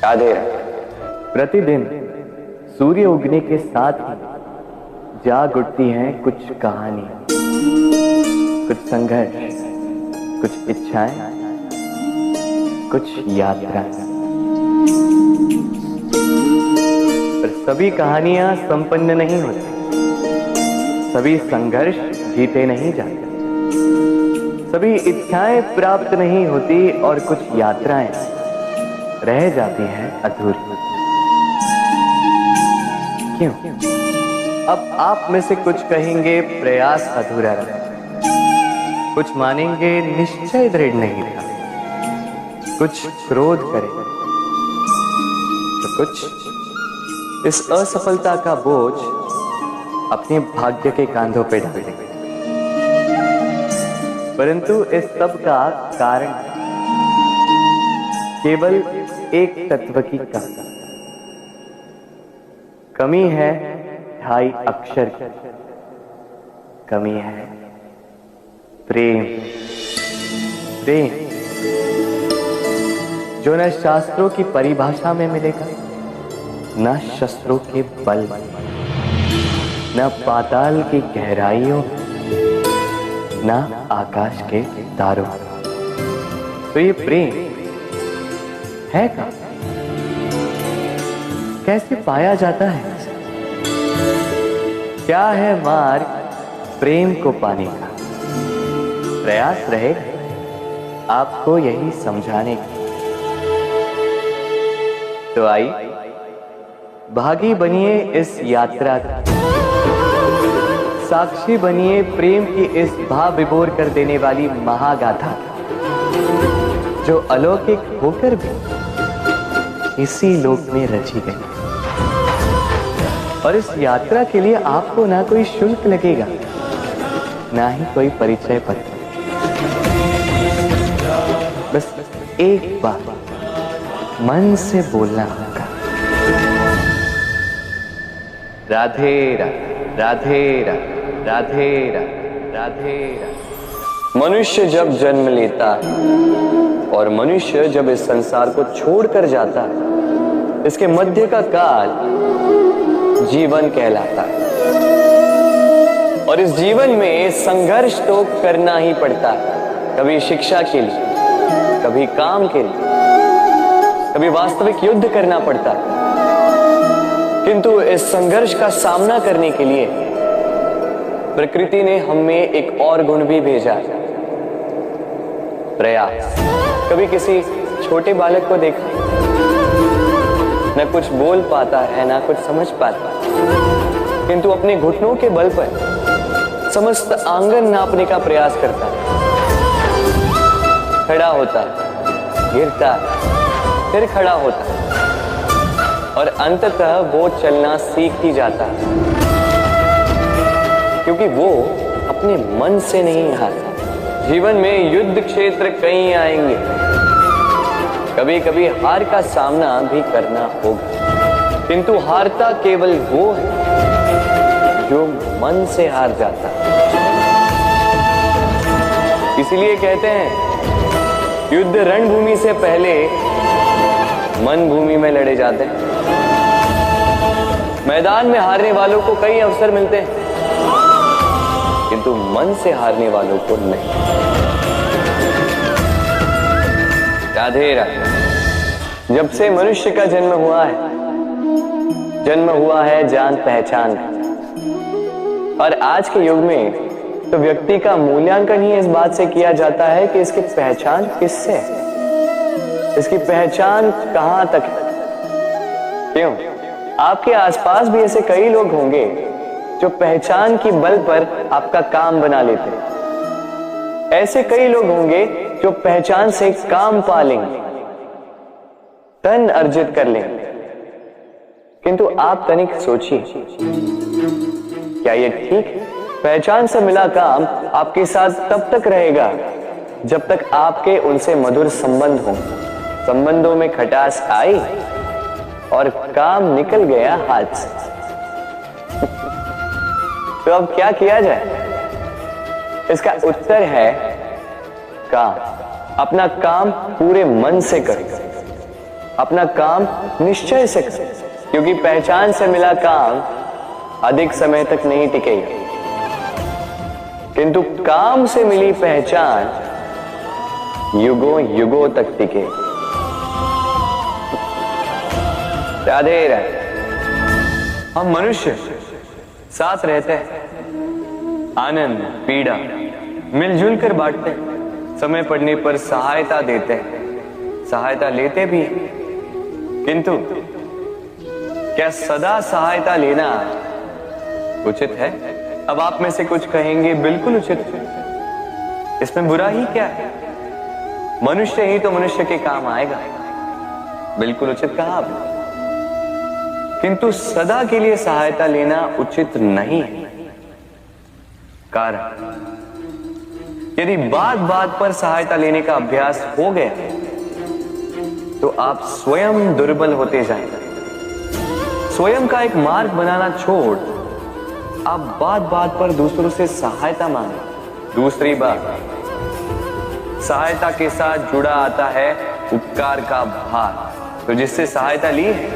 राधे राधे। प्रतिदिन सूर्य उगने के साथ ही जाग उठती हैं कुछ कहानियां, कुछ संघर्ष, कुछ इच्छाएं, कुछ यात्राएं। पर सभी कहानियां संपन्न नहीं होती, सभी संघर्ष जीते नहीं जाते, सभी इच्छाएं प्राप्त नहीं होती और कुछ यात्राएं रह जाती हैं अधूरी। क्यों? अब आप में से कुछ कहेंगे प्रयास अधूरा रहा, कुछ मानेंगे निश्चय दृढ़ नहीं था, कुछ क्रोध करेंगे, तो कुछ इस असफलता का बोझ अपने भाग्य के कांधों पे डाल देंगे। परंतु इस सब का कारण केवल एक तत्व की कमी है, 2.5 अक्षर की कमी है, प्रेम। प्रेम जो न शास्त्रों की परिभाषा में मिलेगा, न शस्त्रों के बल में, न पाताल की गहराइयों, न आकाश के तारों। तो ये प्रेम है क्या? कैसे पाया जाता है? क्या है मार्ग प्रेम को पाने का? प्रयास रहेगा आपको यही समझाने की। तो आइए भागी बनिए इस यात्रा का, साक्षी बनिए प्रेम की इस भाव विभोर कर देने वाली महागाथा, जो अलौकिक होकर भी इसी लोक में रची गई। और इस यात्रा के लिए आपको ना कोई शुल्क लगेगा, ना ही कोई परिचय पत्र। बस एक बार मन से बोलना होगा, राधे राधे राधे राधे राधे राधे राधे। मनुष्य जब जन्म लेता और मनुष्य जब इस संसार को छोड़कर जाता है, इसके मध्य का काल जीवन कहलाता है। और इस जीवन में संघर्ष तो करना ही पड़ता है, कभी शिक्षा के लिए, कभी काम के लिए, कभी वास्तविक युद्ध करना पड़ता है। किंतु इस संघर्ष का सामना करने के लिए प्रकृति ने हमें एक और गुण भी भेजा, प्रयास। कभी किसी छोटे बालक को देखा, न कुछ बोल पाता है, ना कुछ समझ पाता है, किंतु अपने घुटनों के बल पर समस्त आंगन नापने का प्रयास करता है। खड़ा होता है, गिरता है, फिर खड़ा होता है और अंततः वो चलना सीख ही जाता है, क्योंकि वो अपने मन से नहीं हारता। जीवन में युद्ध क्षेत्र कई आएंगे, कभी कभी हार का सामना भी करना होगा, किंतु हारता केवल वो है जो मन से हार जाता है। इसलिए कहते हैं युद्ध रणभूमि से पहले मन भूमि में लड़े जाते हैं। मैदान में हारने वालों को कई अवसर मिलते हैं, किंतु मन से हारने वालों को नहीं। राधे राधे। जब से मनुष्य का जन्म हुआ है जान पहचान का। और आज के युग में तो व्यक्ति का मूल्यांकन ही इस बात से किया जाता है कि इसकी पहचान किससे है, इसकी पहचान कहां तक है। क्यों? आपके आसपास भी ऐसे कई लोग होंगे जो पहचान की बल पर आपका काम बना लेते हैं। ऐसे कई लोग होंगे जो पहचान से काम पा लेंगे, धन अर्जित कर लेंगे। किंतु आप तनिक सोचिए, क्या यह ठीक है? पहचान से मिला काम आपके साथ तब तक रहेगा जब तक आपके उनसे मधुर संबंध हो, संबंधों में खटास आई और काम निकल गया हाथ से। तो अब क्या किया जाए? इसका उत्तर है काम। अपना काम पूरे मन से करो, अपना काम निश्चय से करो, क्योंकि पहचान से मिला काम अधिक समय तक नहीं टिकेगा, किंतु काम से मिली पहचान युगों युगों तक टिकेगी। राधे राधे। हम मनुष्य साथ रहते हैं, आनंद पीड़ा मिलजुल कर बांटते हैं, समय पड़ने पर सहायता देते हैं, सहायता लेते भी हैं। किंतु क्या सदा सहायता लेना उचित है? अब आप में से कुछ कहेंगे बिल्कुल उचित है, इसमें बुरा ही क्या है? मनुष्य ही तो मनुष्य के काम आएगा। बिल्कुल उचित कहा आपने, किंतु सदा के लिए सहायता लेना उचित नहीं है। कारण यदि बात बात पर सहायता लेने का अभ्यास हो गया तो आप स्वयं दुर्बल होते जाएंगे। स्वयं का एक मार्ग बनाना छोड़ आप बात बात पर दूसरों से सहायता मांगे। दूसरी बात, सहायता के साथ जुड़ा आता है उपकार का भार। तो जिससे सहायता ली है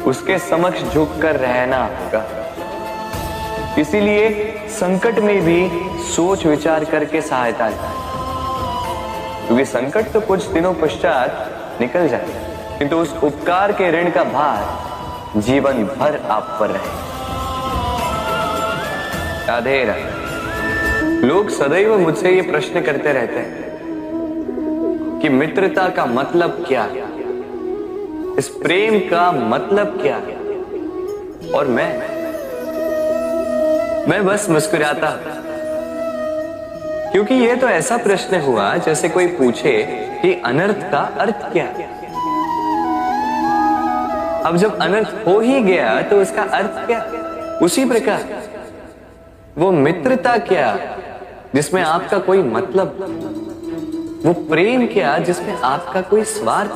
उसके समक्ष झुककर रहना होगा। इसीलिए संकट में भी सोच विचार करके सहायता लें, क्योंकि संकट तो कुछ दिनों पश्चात निकल जाए, किंतु उस उपकार के ऋण का भार जीवन भर आप पर रहे। राधे राधे। लोग सदैव मुझसे ये प्रश्न करते रहते हैं कि मित्रता का मतलब क्या है, इस प्रेम का मतलब क्या है? और मैं बस मुस्कुराता, क्योंकि यह तो ऐसा प्रश्न हुआ जैसे कोई पूछे कि अनर्थ का अर्थ क्या है। अब जब अनर्थ हो ही गया तो उसका अर्थ क्या? उसी प्रकार वो मित्रता क्या जिसमें आपका कोई मतलब, वो प्रेम क्या जिसमें आपका कोई स्वार्थ।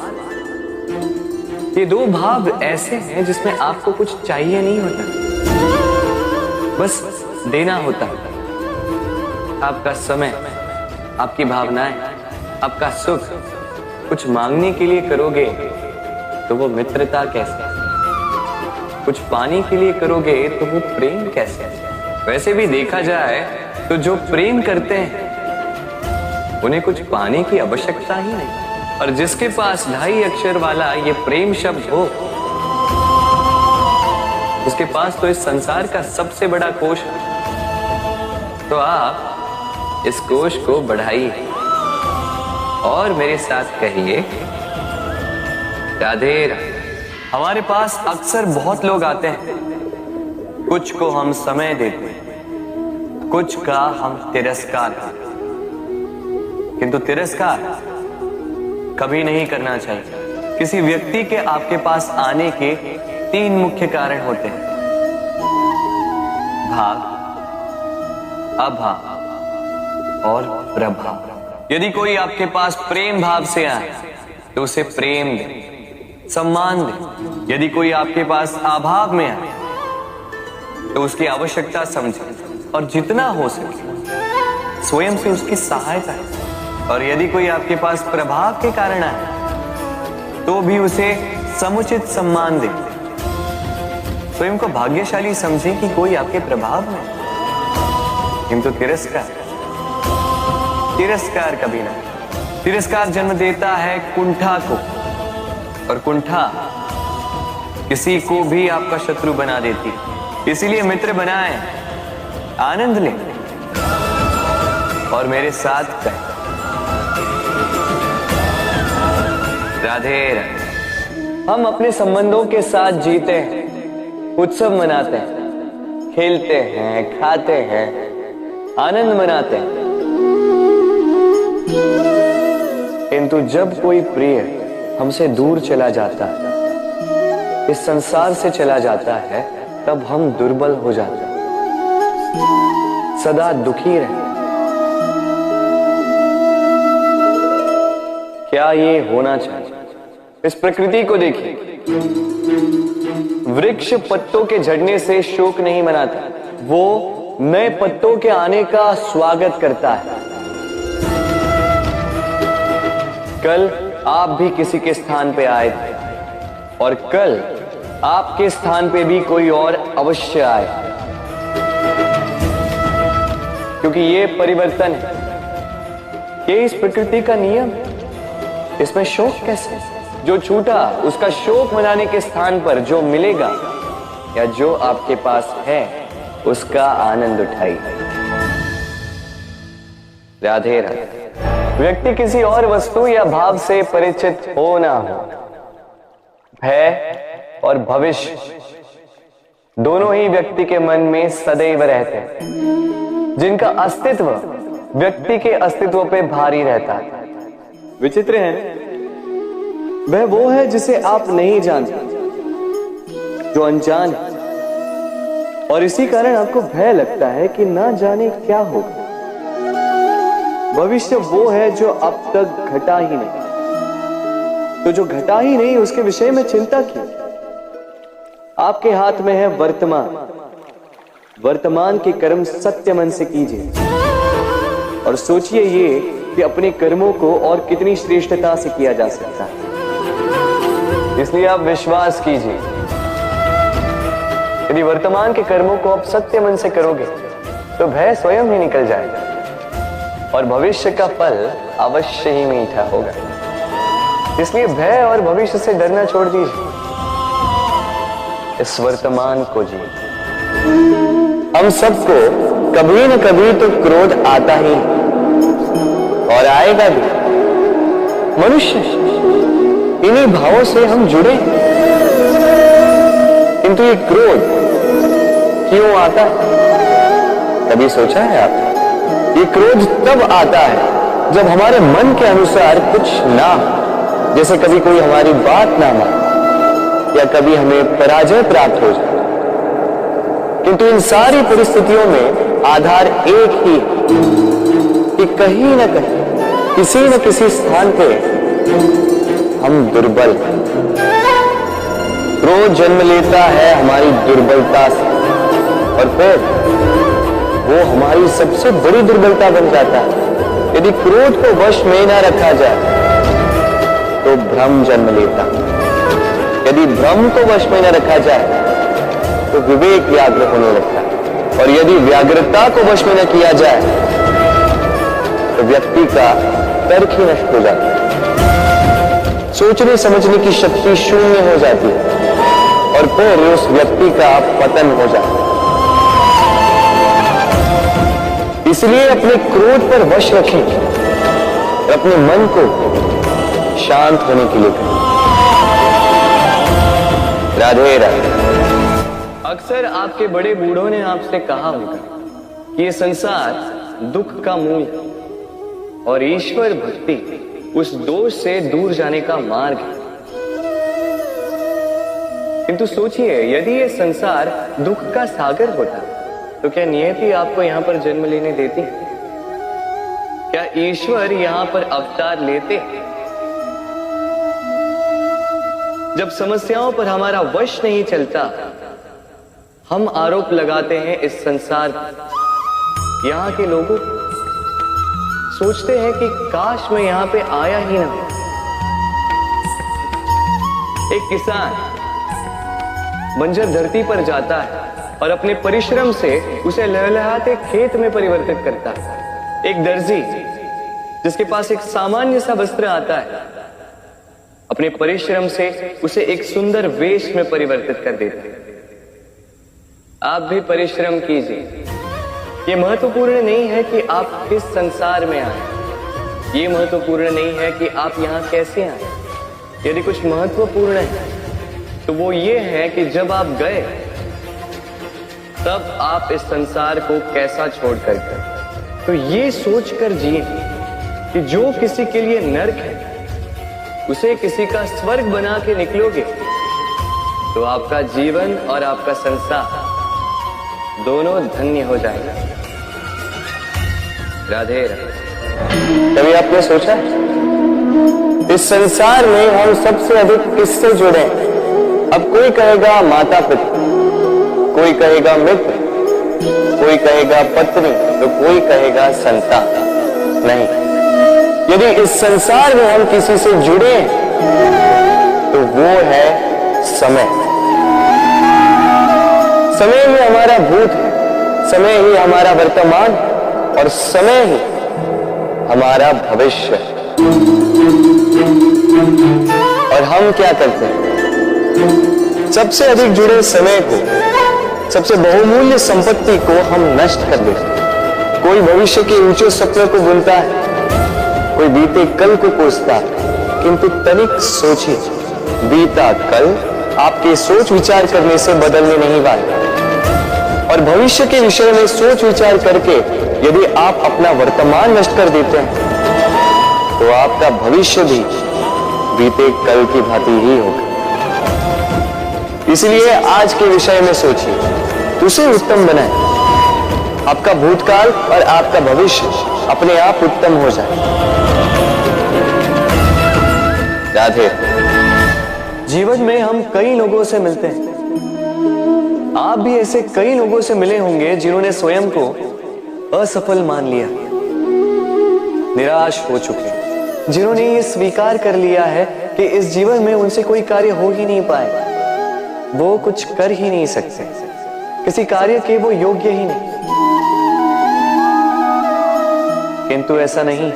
ये दो भाव ऐसे हैं जिसमें आपको कुछ चाहिए नहीं होता, बस देना होता। आपका समय, आपकी भावनाएं, आपका सुख कुछ मांगने के लिए करोगे तो वो मित्रता कैसे? कुछ पाने के लिए करोगे तो वो प्रेम कैसे? वैसे भी देखा जाए तो जो प्रेम करते हैं उन्हें कुछ पाने की आवश्यकता ही नहीं, और जिसके पास 2.5 अक्षर वाला ये प्रेम शब्द हो उसके पास तो इस संसार का सबसे बड़ा कोश है। तो आप इस कोश को बढ़ाइए और मेरे साथ कहिए राधे राधे। हमारे पास अक्सर बहुत लोग आते हैं, कुछ को हम समय देते हैं, कुछ का हम तिरस्कार करते हैं, किंतु तिरस्कार कभी नहीं करना चाहिए। किसी व्यक्ति के आपके पास आने के 3 मुख्य कारण होते हैं: भाव, अभाव और प्रभाव। यदि कोई आपके पास प्रेम भाव से आए तो उसे प्रेम दें, सम्मान दें। यदि कोई आपके पास अभाव में आए तो उसकी आवश्यकता समझें और जितना हो सके स्वयं से उसकी सहायता करें। और यदि कोई आपके पास प्रभाव के कारण आए तो भी उसे समुचित सम्मान दें। स्वयं को भाग्यशाली समझें कि कोई आपके प्रभाव में, किंतु तिरस्कार कभी ना। तिरस्कार जन्म देता है कुंठा को, और कुंठा किसी को भी आपका शत्रु बना देती। इसीलिए मित्र बनाएं, आनंद लें और मेरे साथ कहें राधे राधे। हम अपने संबंधों के साथ जीते हैं, उत्सव मनाते हैं, खेलते हैं, खाते हैं, आनंद मनाते हैं। किंतु जब कोई प्रिय हमसे दूर चला जाता है, इस संसार से चला जाता है, तब हम दुर्बल हो जाते हैं, सदा दुखी रहते। क्या ये होना चाहिए? इस प्रकृति को देखिए, वृक्ष पत्तों के झड़ने से शोक नहीं मनाता, वो नए पत्तों के आने का स्वागत करता है। कल आप भी किसी के स्थान पे आए थे और कल आपके स्थान पे भी कोई और अवश्य आए, क्योंकि ये परिवर्तन है, ये इस प्रकृति का नियम है। इसमें शोक कैसे? जो छूटा उसका शोक मनाने के स्थान पर जो मिलेगा या जो आपके पास है उसका आनंद उठाइए। राधे राधे। व्यक्ति किसी और वस्तु या भाव से परिचित हो ना हो, भय और भविष्य दोनों ही व्यक्ति के मन में सदैव रहते हैं, जिनका अस्तित्व व्यक्ति के अस्तित्व पे भारी रहता है। विचित्र है, वह वो है जिसे आप नहीं जानते, जो अनजान है, और इसी कारण आपको भय लगता है कि ना जाने क्या होगा। भविष्य वो है जो अब तक घटा ही नहीं, तो जो घटा ही नहीं उसके विषय में चिंता क्यों? आपके हाथ में है वर्तमान। वर्तमान के कर्म सत्य मन से कीजिए और सोचिए ये कि अपने कर्मों को और कितनी श्रेष्ठता से किया जा सकता है। इसलिए आप विश्वास कीजिए, यदि वर्तमान के कर्मों को आप सत्य मन से करोगे तो भय स्वयं ही निकल जाएगा और भविष्य का फल अवश्य ही मीठा होगा। इसलिए भय और भविष्य से डरना छोड़ दीजिए, इस वर्तमान को जिए। हम सबको कभी न कभी तो क्रोध आता ही और आएगा भी। मनुष्य इन्हीं भावों से हम जुड़े, किंतु ये क्रोध क्यों आता है? कभी सोचा है आपने? ये क्रोध तब आता है जब हमारे मन के अनुसार कुछ ना हो, जैसे कभी कोई हमारी बात ना माने या कभी हमें पराजय प्राप्त हो जाए। किंतु इन सारी परिस्थितियों में आधार एक ही कि कहीं ना कहीं किसी न किसी स्थान पे हम दुर्बल हैं। क्रोध जन्म लेता है हमारी दुर्बलता से और फिर वो हमारी सबसे बड़ी दुर्बलता बन जाता है। यदि क्रोध को वश में न रखा जाए तो भ्रम जन्म लेता है। यदि भ्रम को वश में न रखा जाए तो विवेक व्याग्र होने लगता है, और यदि व्याग्रता को वश में न किया जाए तो व्यक्ति का तर्क ही नष्ट हो जाता है, सोचने समझने की शक्ति शून्य हो जाती है और फिर उस व्यक्ति का पतन हो जाता है। इसलिए अपने क्रोध पर वश रखें और अपने मन को शांत होने के लिए करें। राधे राधे। अक्सर आपके बड़े बूढ़ों ने आपसे कहा होगा कि ये संसार दुख का मूल है और ईश्वर भक्ति उस दोष से दूर जाने का मार्ग है। किंतु सोचिए, यदि ये संसार दुख का सागर होता तो क्या नियति आपको यहां पर जन्म लेने देती? क्या ईश्वर यहां पर अवतार लेते? जब समस्याओं पर हमारा वश नहीं चलता, हम आरोप लगाते हैं इस संसार पर। यहाँ के लोगों सोचते हैं कि काश मैं यहाँ पे आया ही ना। एक किसान बंजर धरती पर जाता है और अपने परिश्रम से उसे लहलहाते खेत में परिवर्तित करता है। एक दर्जी जिसके पास एक सामान्य सा वस्त्र आता है, अपने परिश्रम से उसे एक सुंदर वेश में परिवर्तित कर देता है। आप भी परिश्रम कीजिए। ये महत्वपूर्ण नहीं है कि आप किस संसार में आए, ये महत्वपूर्ण नहीं है कि आप यहाँ कैसे आए। यदि कुछ महत्वपूर्ण है तो वो ये है कि जब आप गए तब आप इस संसार को कैसा छोड़कर गए। तो ये सोचकर जिए कि जो किसी के लिए नर्क है उसे किसी का स्वर्ग बना के निकलोगे तो आपका जीवन और आपका संसार दोनों धन्य हो जाएगा। राधे राधे। कभी आपने सोचा इस संसार में हम सबसे अधिक किससे जुड़े हैं? अब कोई कहेगा माता पिता, कोई कहेगा मित्र, कोई कहेगा पत्नी, तो कोई कहेगा संतान। नहीं, यदि इस संसार में हम किसी से जुड़े तो वो है समय। समय ही हमारा भूत है, समय ही हमारा वर्तमान और समय ही हमारा भविष्य। और हम क्या करते हैं? सबसे अधिक जुड़े समय को, सबसे बहुमूल्य संपत्ति को हम नष्ट कर देते हैं। कोई भविष्य के ऊंचे सपनों को बुनता है, कोई बीते कल को कोसता है, किंतु तनिक सोचिए, बीता कल आपके सोच विचार करने से बदलने नहीं वाला। और भविष्य के विषय में सोच विचार करके यदि आप अपना वर्तमान नष्ट कर देते हैं तो आपका भविष्य भी बीते कल की भांति ही होगा। इसलिए आज के विषय में सोचिए, उसे उत्तम बनाए। आपका भूतकाल और आपका भविष्य अपने आप उत्तम हो जाए। राधे। जीवन में हम कई लोगों से मिलते हैं। आप भी ऐसे कई लोगों से मिले होंगे जिन्होंने स्वयं को असफल मान लिया, निराश हो चुके, जिन्होंने ये स्वीकार कर लिया है कि इस जीवन में उनसे कोई कार्य हो ही नहीं पाएगा, वो कुछ कर ही नहीं सकते, किसी कार्य के वो योग्य ही नहीं। किंतु ऐसा नहीं,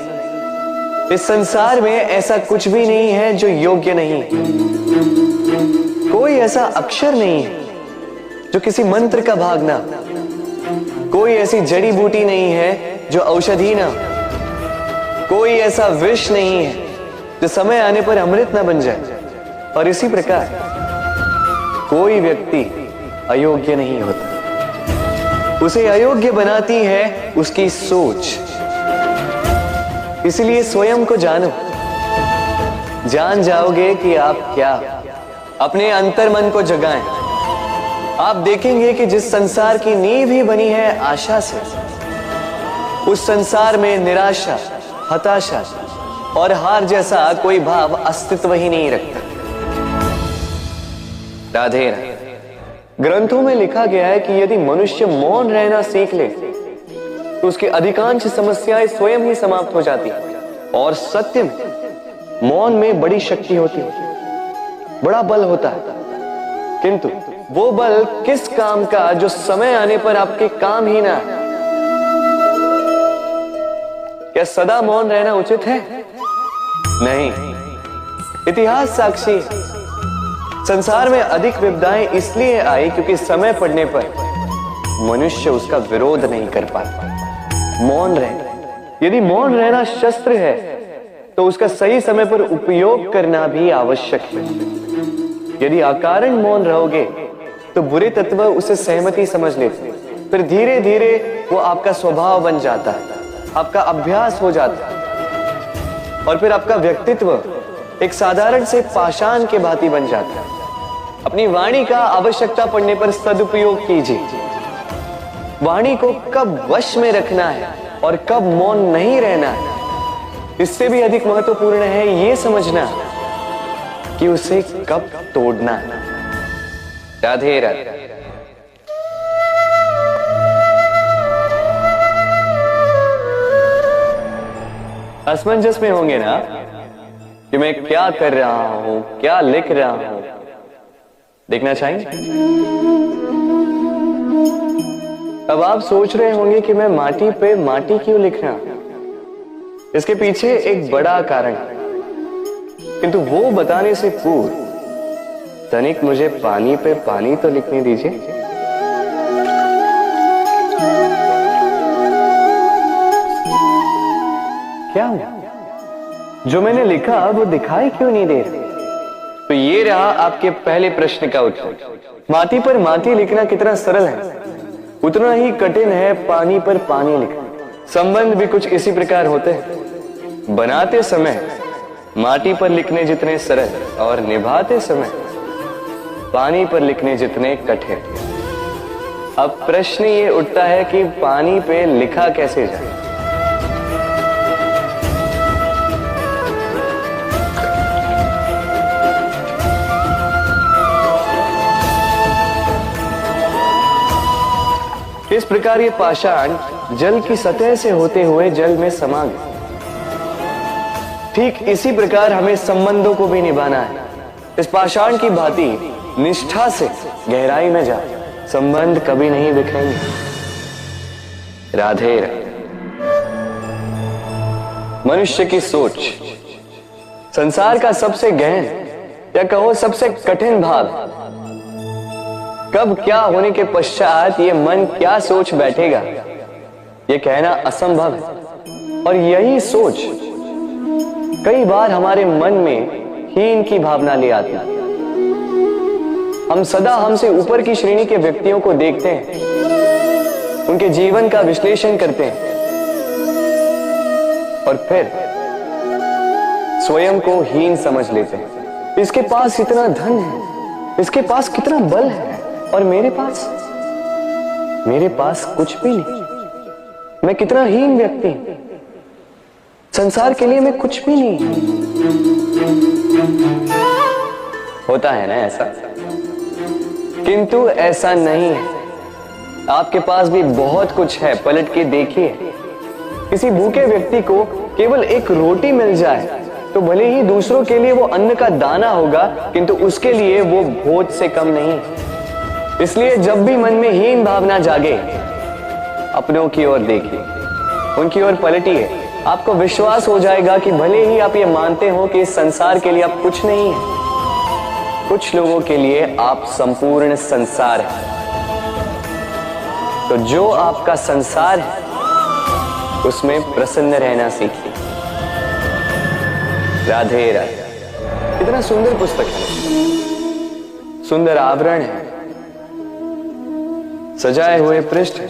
इस संसार में ऐसा कुछ भी नहीं है जो योग्य नहीं। कोई ऐसा अक्षर नहीं है जो किसी मंत्र का भाग ना, कोई ऐसी जड़ी बूटी नहीं है जो औषधि ना, कोई ऐसा विष नहीं है जो समय आने पर अमृत ना बन जाए। और इसी प्रकार कोई व्यक्ति अयोग्य नहीं होता, उसे अयोग्य बनाती है उसकी सोच। इसलिए स्वयं को जानो, जान जाओगे कि आप क्या। अपने अंतर मन को जगाएं। आप देखेंगे कि जिस संसार की नींव ही बनी है आशा से, उस संसार में निराशा, हताशा और हार जैसा कोई भाव अस्तित्व ही नहीं रखता। राधे राधे। ग्रंथों में लिखा गया है कि यदि मनुष्य मौन रहना सीख ले तो उसकी अधिकांश समस्याएं स्वयं ही समाप्त हो जाती हैं। और सत्य में मौन में बड़ी शक्ति होती है, बड़ा बल होता है। किंतु वो बल किस काम का जो समय आने पर आपके काम ही ना। क्या सदा मौन रहना उचित है? नहीं। इतिहास साक्षी है। संसार में अधिक विपदाएं इसलिए आई क्योंकि समय पड़ने पर मनुष्य उसका विरोध नहीं कर पाता। मौन रहना, यदि मौन रहना शस्त्र है तो उसका सही समय पर उपयोग करना भी आवश्यक है। यदि अकारण मौन रहोगे तो बुरे तत्व उसे सहमति समझ लेते, फिर धीरे धीरे वो आपका स्वभाव बन जाता है, आपका अभ्यास हो जाता है और फिर आपका व्यक्तित्व एक साधारण से पाषाण के भांति बन जाता है। अपनी वाणी का आवश्यकता पड़ने पर सदुपयोग कीजिए। वाणी को कब वश में रखना है और कब मौन नहीं रहना है, इससे भी अधिक महत्वपूर्ण है ये समझना कि उसे कब तोड़ना है। राधे राधे। असमंजस में होंगे ना कि मैं क्या कर रहा हूं, क्या लिख रहा हूं, देखना चाहेंगे? अब आप सोच रहे होंगे कि मैं माटी पे माटी क्यों लिख रहा हूं। इसके पीछे एक बड़ा कारण है, किंतु वो बताने से पूर्व तनिक मुझे पानी पे पानी तो लिखने दीजिए। क्या हुआ? जो मैंने लिखा वो दिखाई क्यों नहीं दे रहा? तो ये रहा आपके पहले प्रश्न का उत्तर। माटी पर माटी लिखना कितना सरल है, उतना ही कठिन है पानी पर पानी लिखना। संबंध भी कुछ इसी प्रकार होते हैं। बनाते समय माटी पर लिखने जितने सरल और निभाते समय पानी पर लिखने जितने कठिन। अब प्रश्न ये उठता है कि पानी पे लिखा कैसे जाए। इस प्रकार ये पाषाण जल की सतह से होते हुए जल में समा गए। ठीक इसी प्रकार हमें संबंधों को भी निभाना है। इस पाषाण की भांति निष्ठा से गहराई में जा संबंध कभी नहीं बिखरेंगे। राधे राधे। मनुष्य की सोच संसार का सबसे गहन या कहो सबसे कठिन भाग। कब क्या होने के पश्चात ये मन क्या सोच बैठेगा, ये कहना असंभव है। और यही सोच कई बार हमारे मन में हीन की भावना ले आती है। हम सदा हमसे ऊपर की श्रेणी के व्यक्तियों को देखते हैं, उनके जीवन का विश्लेषण करते हैं और फिर स्वयं को हीन समझ लेते हैं। इसके पास इतना धन है, इसके पास कितना बल है, और मेरे पास कुछ भी नहीं। मैं कितना हीन व्यक्ति, संसार के लिए मैं कुछ भी नहीं। होता है ना ऐसा? किंतु ऐसा नहीं है। आपके पास भी बहुत कुछ है। पलट के देखिए, किसी भूखे व्यक्ति को केवल एक रोटी मिल जाए तो भले ही दूसरों के लिए वो अन्न का दाना होगा, किंतु उसके लिए वो भोज से कम नहीं। इसलिए जब भी मन में हीन भावना जागे, अपनों की ओर देखिए, उनकी ओर पलटिए। आपको विश्वास हो जाएगा कि भले ही आप ये मानते हो कि इस संसार के लिए आप कुछ नहीं है, कुछ लोगों के लिए आप संपूर्ण संसार है। तो जो आपका संसार है उसमें प्रसन्न रहना सीखिए। राधे राधे। कितना सुंदर पुस्तक है, सुंदर आवरण है, सजाए हुए पृष्ठ,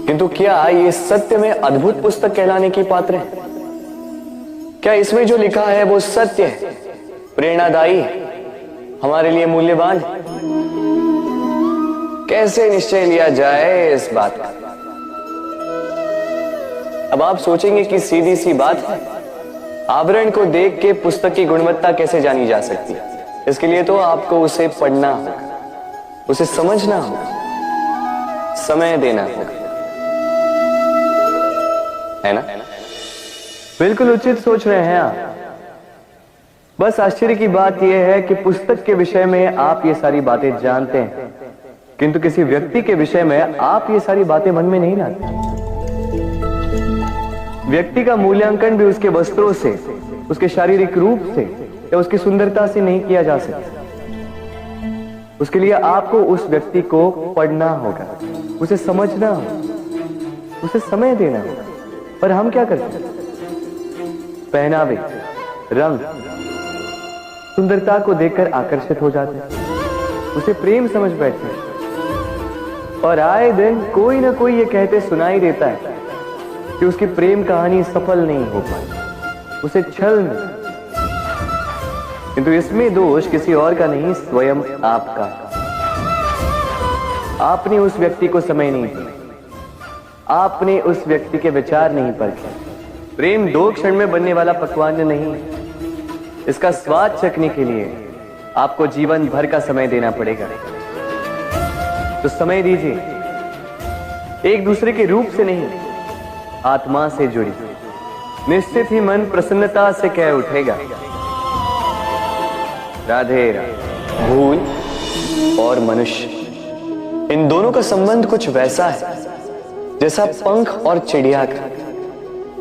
किंतु क्या ये सत्य में अद्भुत पुस्तक कहलाने की पात्र है? क्या इसमें जो लिखा है वो सत्य है, प्रेरणादायी है, हमारे लिए मूल्यवान है? कैसे निश्चय लिया जाए इस बात का? अब आप सोचेंगे कि सीधी सी बात है, आवरण को देख के पुस्तक की गुणवत्ता कैसे जानी जा सकती है? इसके लिए तो आपको उसे पढ़ना होगा, उसे समझना होगा, समय देना होगा, है ना? बिल्कुल उचित सोच रहे हैं आप। बस आश्चर्य की बात यह है कि पुस्तक के विषय में आप ये सारी बातें जानते हैं, किंतु किसी व्यक्ति के विषय में आप ये सारी बातें मन में नहीं लाते। व्यक्ति का मूल्यांकन भी उसके वस्त्रों से, उसके शारीरिक रूप से या उसकी सुंदरता से नहीं किया जा सकता। उसके लिए आपको उस व्यक्ति को पढ़ना होगा, उसे समझना होगा, उसे समय देना होगा। पर हम क्या करते हैं? पहनावे, रंग, सुंदरता को देखकर आकर्षित हो जाते हैं, उसे प्रेम समझ बैठते हैं। और आए दिन कोई ना कोई ये कहते सुनाई देता है कि उसकी प्रेम कहानी सफल नहीं हो पाई, उसे छल नहीं। किंतु इसमें दोष किसी और का नहीं, स्वयं आपका। आपने उस व्यक्ति को समय नहीं दिया, आपने उस व्यक्ति के विचार नहीं परखे, प्रेम 2 क्षण में बनने वाला पकवान नहीं है। इसका स्वाद चखने के लिए आपको जीवन भर का समय देना पड़ेगा। तो समय दीजिए, एक दूसरे के रूप से नहीं, आत्मा से जुड़ी। निश्चित ही मन प्रसन्नता से कह उठेगा, राधे राधे। भूल और मनुष्य, इन दोनों का संबंध कुछ वैसा है जैसा पंख और चिड़िया का,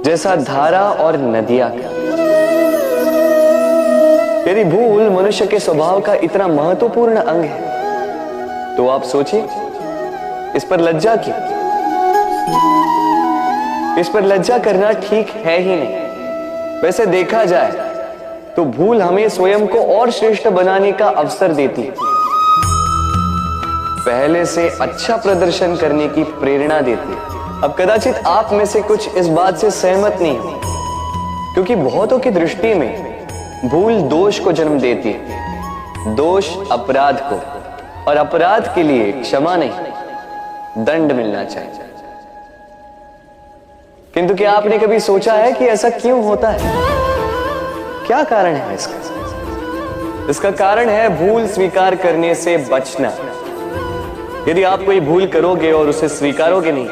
जैसा धारा और नदिया का। यदि भूल मनुष्य के स्वभाव का इतना महत्वपूर्ण अंग है तो आप सोचिए, इस पर लज्जा क्यों? इस पर लज्जा करना ठीक है ही नहीं। वैसे देखा जाए तो भूल हमें स्वयं को और श्रेष्ठ बनाने का अवसर देती है, पहले से अच्छा प्रदर्शन करने की प्रेरणा देती है। अब कदाचित आप में से कुछ इस बात से सहमत नहीं हो, क्योंकि बहुतों की दृष्टि में भूल दोष को जन्म देती है, दोष अपराध को, और अपराध के लिए क्षमा नहीं, दंड मिलना चाहिए। किंतु क्या आपने कभी सोचा है कि ऐसा क्यों होता है? क्या कारण है इसका? इसका कारण है भूल स्वीकार करने से बचना। यदि आप कोई भूल करोगे और उसे स्वीकारोगे नहीं,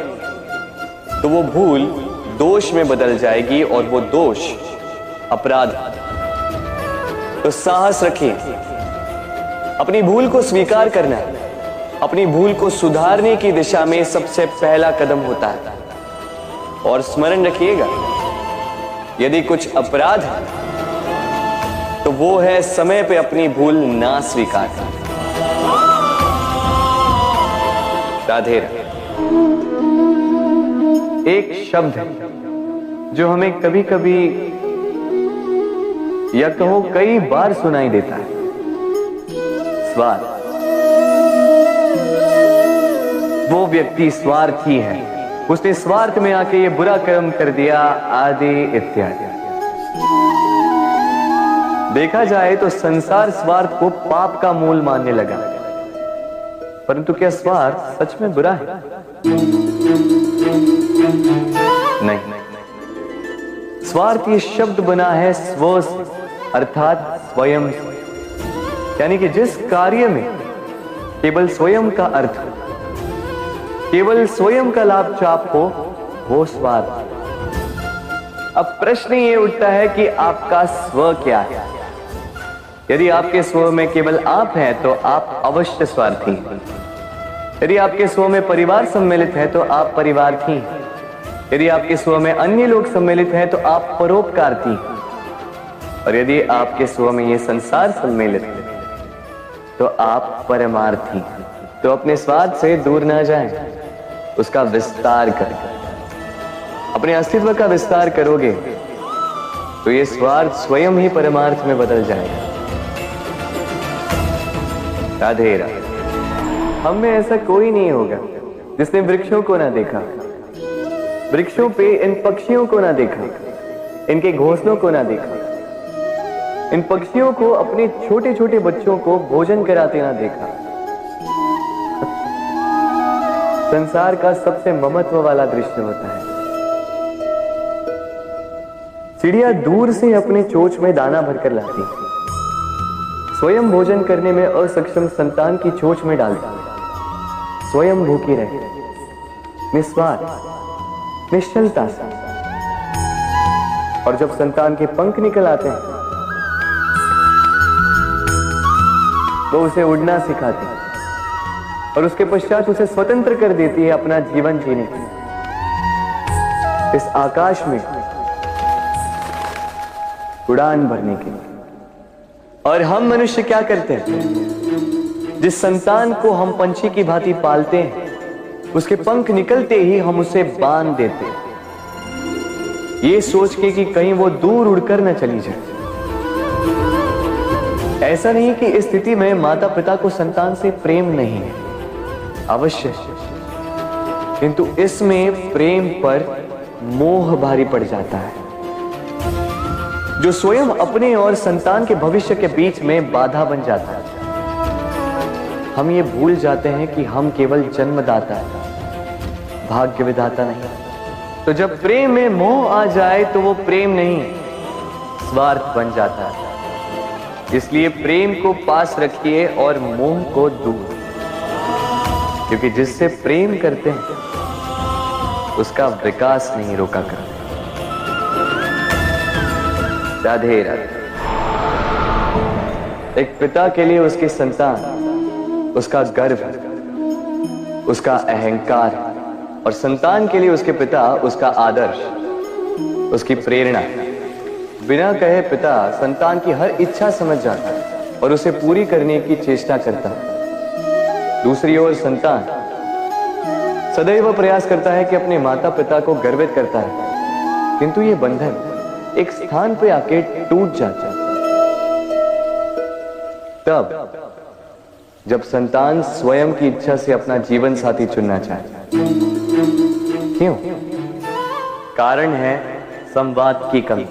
तो वो भूल दोष में बदल जाएगी और वो दोष अपराध। तो साहस रखिए, अपनी भूल को स्वीकार करना अपनी भूल को सुधारने की दिशा में सबसे पहला कदम होता है। और स्मरण रखिएगा, यदि कुछ अपराध है तो वो है समय पे अपनी भूल ना स्वीकार। राधे राधे। एक शब्द है जो हमें कभी कभी या कहो कई बार सुनाई देता है, स्वार्थ। वो व्यक्ति स्वार्थी है, उसने स्वार्थ में आके ये बुरा कर्म कर दिया, आदि इत्यादि। देखा जाए तो संसार स्वार्थ को पाप का मूल मानने लगा, परंतु क्या स्वार्थ सच में बुरा है? नहीं। स्वार्थ ये शब्द बना है स्व से, अर्थात स्वयं से। यानी कि जिस कार्य में केवल स्वयं का अर्थ हो, केवल स्वयं का लाभ चाप हो, वो स्वार्थ। अब प्रश्न ये उठता है कि आपका स्व क्या है? यदि आपके स्व में केवल आप हैं तो आप अवश्य स्वार्थी हैं। यदि आपके स्व में परिवार सम्मिलित है तो आप परिवार्थी हैं। यदि आपके स्व में अन्य लोग सम्मिलित हैं तो आप परोपकारती हैं। और यदि आपके स्व में ये संसार सम्मिलित है तो आप परमार्थी हैं। तो अपने स्वार्थ से दूर ना जाएं, उसका विस्तार करें। अपने अस्तित्व का विस्तार करोगे तो ये स्वार्थ स्वयं ही परमार्थ में बदल जाएगा। राधे राधे। हम में ऐसा कोई नहीं होगा जिसने वृक्षों को ना देखा, वृक्षों पे इन पक्षियों को ना देखा, इनके घोंसलों को ना देखा, इन पक्षियों को अपने छोटे छोटे बच्चों को भोजन कराते ना देखा। संसार का सबसे ममत्व वाला दृश्य होता है। चिड़िया दूर से अपने चोंच में दाना भरकर लाती, स्वयं भोजन करने में असक्षम संतान की चोंच में डालती, स्वयं भूखी रहे, निस्वार्थ, निश्चलता से। और जब संतान के पंख निकल आते हैं वो उसे उड़ना सिखाती और उसके पश्चात उसे स्वतंत्र कर देती है अपना जीवन जीने के लिए। इस आकाश में उड़ान भरने के लिए। और हम मनुष्य क्या करते हैं? जिस संतान को हम पंछी की भांति पालते हैं, उसके पंख निकलते ही हम उसे बांध देते हैं, ये सोच के कि कहीं वो दूर उड़कर न चली जाए। ऐसा नहीं कि इस स्थिति में माता पिता को संतान से प्रेम नहीं है, अवश्य, किंतु इसमें प्रेम पर मोह भारी पड़ जाता है, जो स्वयं अपने और संतान के भविष्य के बीच में बाधा बन जाता है। हम ये भूल जाते हैं कि हम केवल जन्मदाता हैं, भाग्य विधाता नहीं। तो तो जब प्रेम में मोह आ जाए तो वो प्रेम नहीं, स्वार्थ बन जाता है। इसलिए प्रेम को पास रखिए और मोह को दूर, क्योंकि जिससे प्रेम करते हैं उसका विकास नहीं रोका करते। राधे राधे। एक पिता के लिए उसकी संतान उसका गर्व, उसका अहंकार, और संतान के लिए उसके पिता उसका आदर्श, उसकी प्रेरणा। बिना कहे पिता संतान की हर इच्छा समझ जाता है और उसे पूरी करने की चेष्टा करता है। दूसरी ओर संतान सदैव प्रयास करता है कि अपने माता पिता को गर्वित करता है, किंतु यह बंधन एक स्थान पे आके टूट जाता है। तब जब संतान स्वयं की इच्छा से अपना जीवन साथी चुनना चाहे। क्यों? कारण है संवाद की कमी।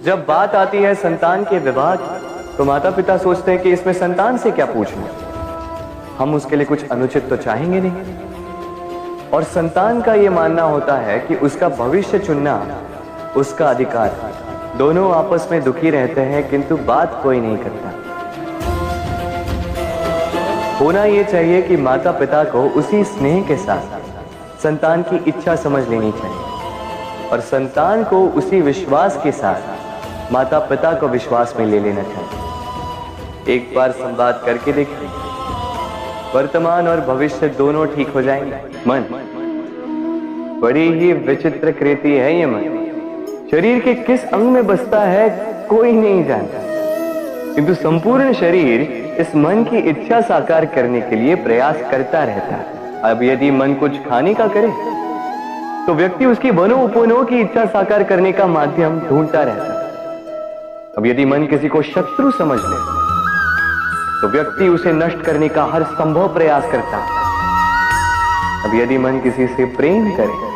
जब बात आती है संतान के विवाह की, तो माता पिता सोचते हैं कि इसमें संतान से क्या पूछना, हम उसके लिए कुछ अनुचित तो चाहेंगे नहीं। और संतान का यह मानना होता है कि उसका भविष्य चुनना उसका अधिकार है। दोनों आपस में दुखी रहते हैं, किंतु बात कोई नहीं करता। होना यह चाहिए कि माता पिता को उसी स्नेह के साथ संतान की इच्छा समझ लेनी चाहिए, और संतान को उसी विश्वास के साथ माता पिता को विश्वास में ले लेना चाहिए। एक बार संवाद करके देखिए, वर्तमान और भविष्य दोनों ठीक हो जाएंगे। मन बड़ी ही विचित्र कृति है ये मन। शरीर के किस अंग में बसता है कोई नहीं जानता, किंतु संपूर्ण शरीर इस मन की इच्छा साकार करने के लिए प्रयास करता रहता है। अब यदि मन कुछ खाने का करे तो व्यक्ति उसकी बनो उपनो की इच्छा साकार करने का माध्यम ढूंढता रहता है। अब यदि मन किसी को शत्रु समझ ले तो व्यक्ति उसे नष्ट करने का हर संभव प्रयास करता है। अब यदि मन किसी से प्रेम करे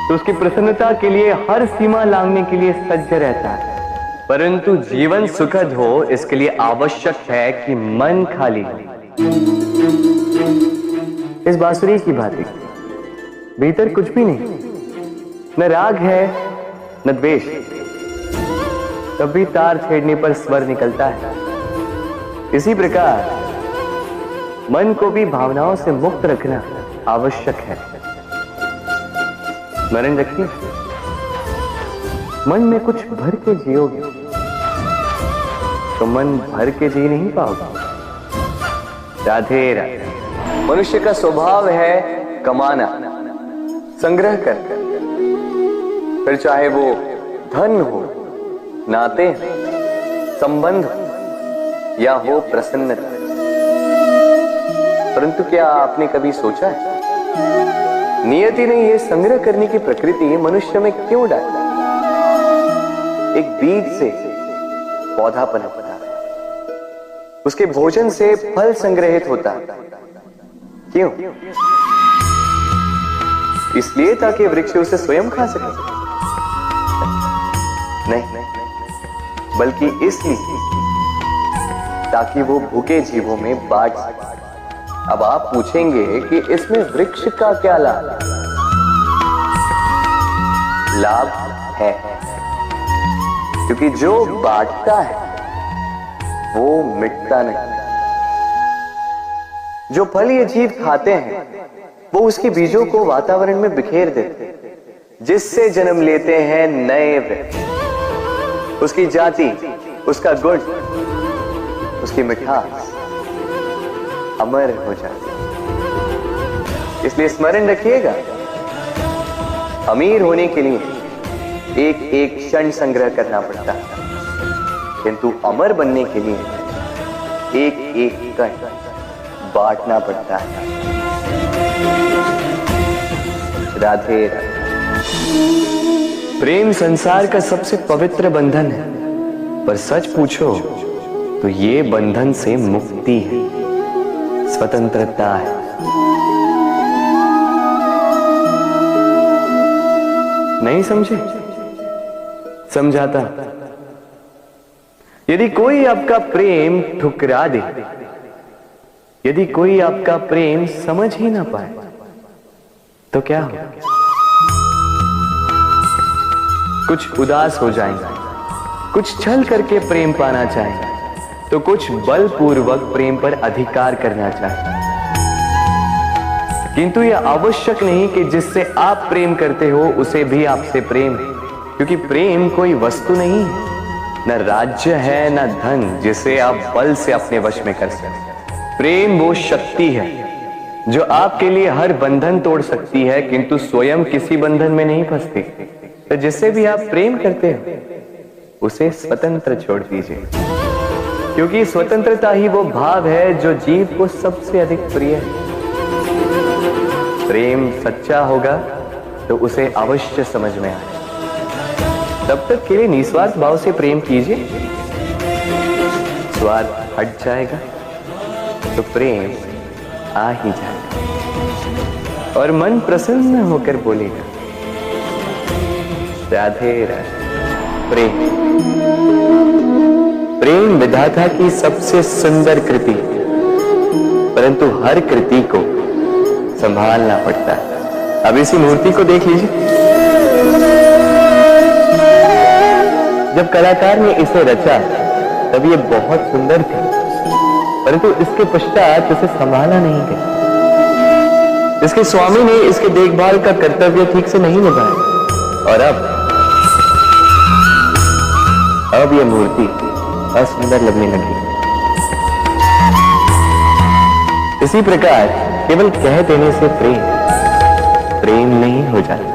तो उसकी प्रसन्नता के लिए हर सीमा लांघने के लिए सज्ज रहता है। परंतु जीवन सुखद हो इसके लिए आवश्यक है कि मन खाली हो। इस बांसुरी की भांति भीतर कुछ भी नहीं, न राग है न द्वेष, तब भी तार छेड़ने पर स्वर निकलता है। इसी प्रकार मन को भी भावनाओं से मुक्त रखना आवश्यक है। स्मरण रखिए, मन में कुछ भर के जियोगे तो मन भर के जी नहीं पाओगे। राधे राधे। मनुष्य का स्वभाव है कमाना, संग्रह कर, फिर चाहे वो धन हो, नाते, संबंध हो या हो प्रसन्नता। परंतु क्या आपने कभी सोचा है नियति ने यह संग्रह करने की प्रकृति मनुष्य में क्यों डाली? एक बीज से पौधा पनपता है, उसके भोजन से फल संग्रहित होता है। क्यों? इसलिए ताकि वृक्ष उसे स्वयं खा सके? नहीं, बल्कि इसलिए ताकि वो भूखे जीवों में बांट सके। अब आप पूछेंगे कि इसमें वृक्ष का क्या लाभ? लाभ है, क्योंकि जो बांटता है वो मिटता नहीं। जो फल ये जीव खाते हैं वो उसके बीजों को वातावरण में बिखेर देते हैं, जिससे जन्म लेते हैं नए वृक्ष। उसकी जाति, उसका गुण, उसकी मिठास अमर हो जाती है। इसलिए स्मरण रखिएगा, अमीर होने के लिए एक एक क्षण संग्रह करना पड़ता है, किंतु अमर बनने के लिए एक एक कण बांटना पड़ता है। राधे राधे। प्रेम संसार का सबसे पवित्र बंधन है, पर सच पूछो तो ये बंधन से मुक्ति है, स्वतंत्रता है। नहीं समझे? समझाता। यदि कोई आपका प्रेम ठुकरा दे, यदि कोई आपका प्रेम समझ ही ना पाए, तो क्या हो? कुछ उदास हो जाएंगे, कुछ छल करके प्रेम पाना चाहेंगे, तो कुछ बलपूर्वक प्रेम पर अधिकार करना चाहेंगे। किंतु यह आवश्यक नहीं कि जिससे आप प्रेम करते हो उसे भी आपसे प्रेम है, क्योंकि प्रेम कोई वस्तु नहीं है, न राज्य है, न धन जिसे आप बल से अपने वश में कर सकते। प्रेम वो शक्ति है जो आपके लिए हर बंधन तोड़ सकती है, किंतु स्वयं किसी बंधन में नहीं फंसती। तो जिससे भी आप प्रेम करते हो उसे स्वतंत्र छोड़ दीजिए, क्योंकि स्वतंत्रता ही वो भाव है जो जीव को सबसे अधिक प्रिय है। प्रेम सच्चा होगा तो उसे अवश्य समझ में आए। तब तक के लिए निस्वार्थ भाव से प्रेम कीजिए, स्वार्थ हट जाएगा तो प्रेम आ ही जाएगा और मन प्रसन्न होकर बोलेगा, राधे राधे। प्रेम प्रेम विधाता की सबसे सुंदर कृति, परंतु हर कृति को संभालना पड़ता है। अब इसी मूर्ति को देख लीजिए। जब कलाकार ने इसे रचा तब ये बहुत सुंदर थी, परंतु इसके पश्चात इसे संभाला नहीं गया। इसके स्वामी ने इसके देखभाल का कर्तव्य ठीक से नहीं निभाया और अब यह मूर्ति असुंदर लगने लगी। इसी प्रकार केवल कह देने से प्रेम नहीं हो जाता।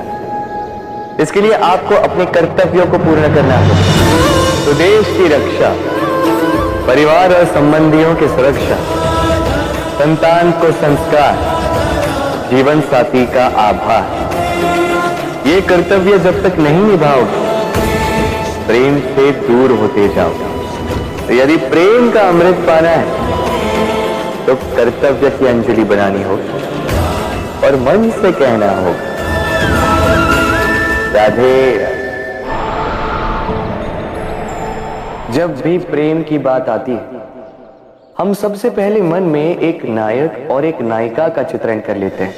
इसके लिए आपको अपने कर्तव्यों को पूर्ण करना होगा। तो देश की रक्षा, परिवार और संबंधियों की सुरक्षा, संतान को संस्कार, जीवन साथी का आभार, ये कर्तव्य जब तक नहीं निभाओगे प्रेम से दूर होते जाओगे। तो यदि प्रेम का अमृत पाना है तो कर्तव्य की अंजलि बनानी होगी और मन से कहना होगा, राधे। जब भी प्रेम की बात आती है हम सबसे पहले मन में एक नायक और एक नायिका का चित्रण कर लेते हैं।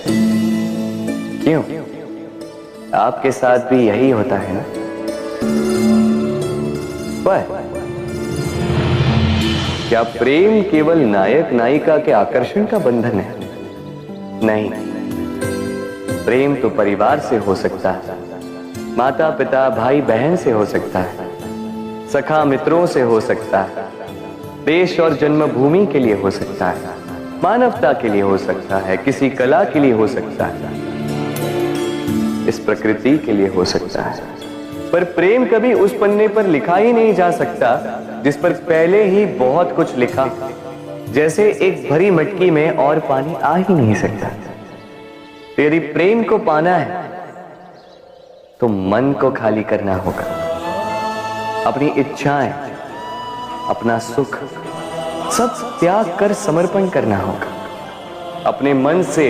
क्यों? आपके साथ भी यही होता है ना? पर क्या प्रेम केवल नायक नायिका के आकर्षण का बंधन है? नहीं, प्रेम तो परिवार से हो सकता है, माता पिता भाई बहन से हो सकता है, सखा मित्रों से हो सकता है, देश और जन्मभूमि के लिए हो सकता है, मानवता के लिए हो सकता है, किसी कला के लिए हो सकता है, इस प्रकृति के लिए हो सकता है। पर प्रेम कभी उस पन्ने पर लिखा ही नहीं जा सकता जिस पर पहले ही बहुत कुछ लिखा। जैसे एक भरी मटकी में और पानी आ ही नहीं सकता। तो यदि प्रेम को पाना है तो मन को खाली करना होगा, अपनी इच्छाएं, अपना सुख सब त्याग कर समर्पण करना होगा, अपने मन से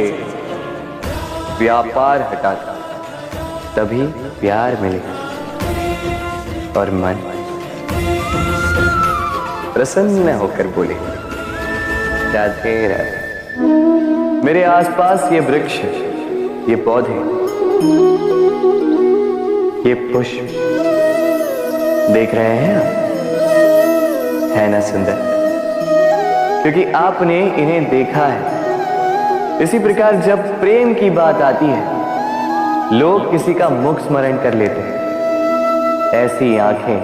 व्यापार हटाकर तभी प्यार मिलेगा और मन प्रसन्न होकर बोले, राधे राधे। मेरे आसपास ये वृक्ष, ये पौधे, ये पुष्प देख रहे हैं आप? है ना सुंदर? क्योंकि आपने इन्हें देखा है। इसी प्रकार जब प्रेम की बात आती है लोग किसी का मुख स्मरण कर लेते हैं। ऐसी आंखें,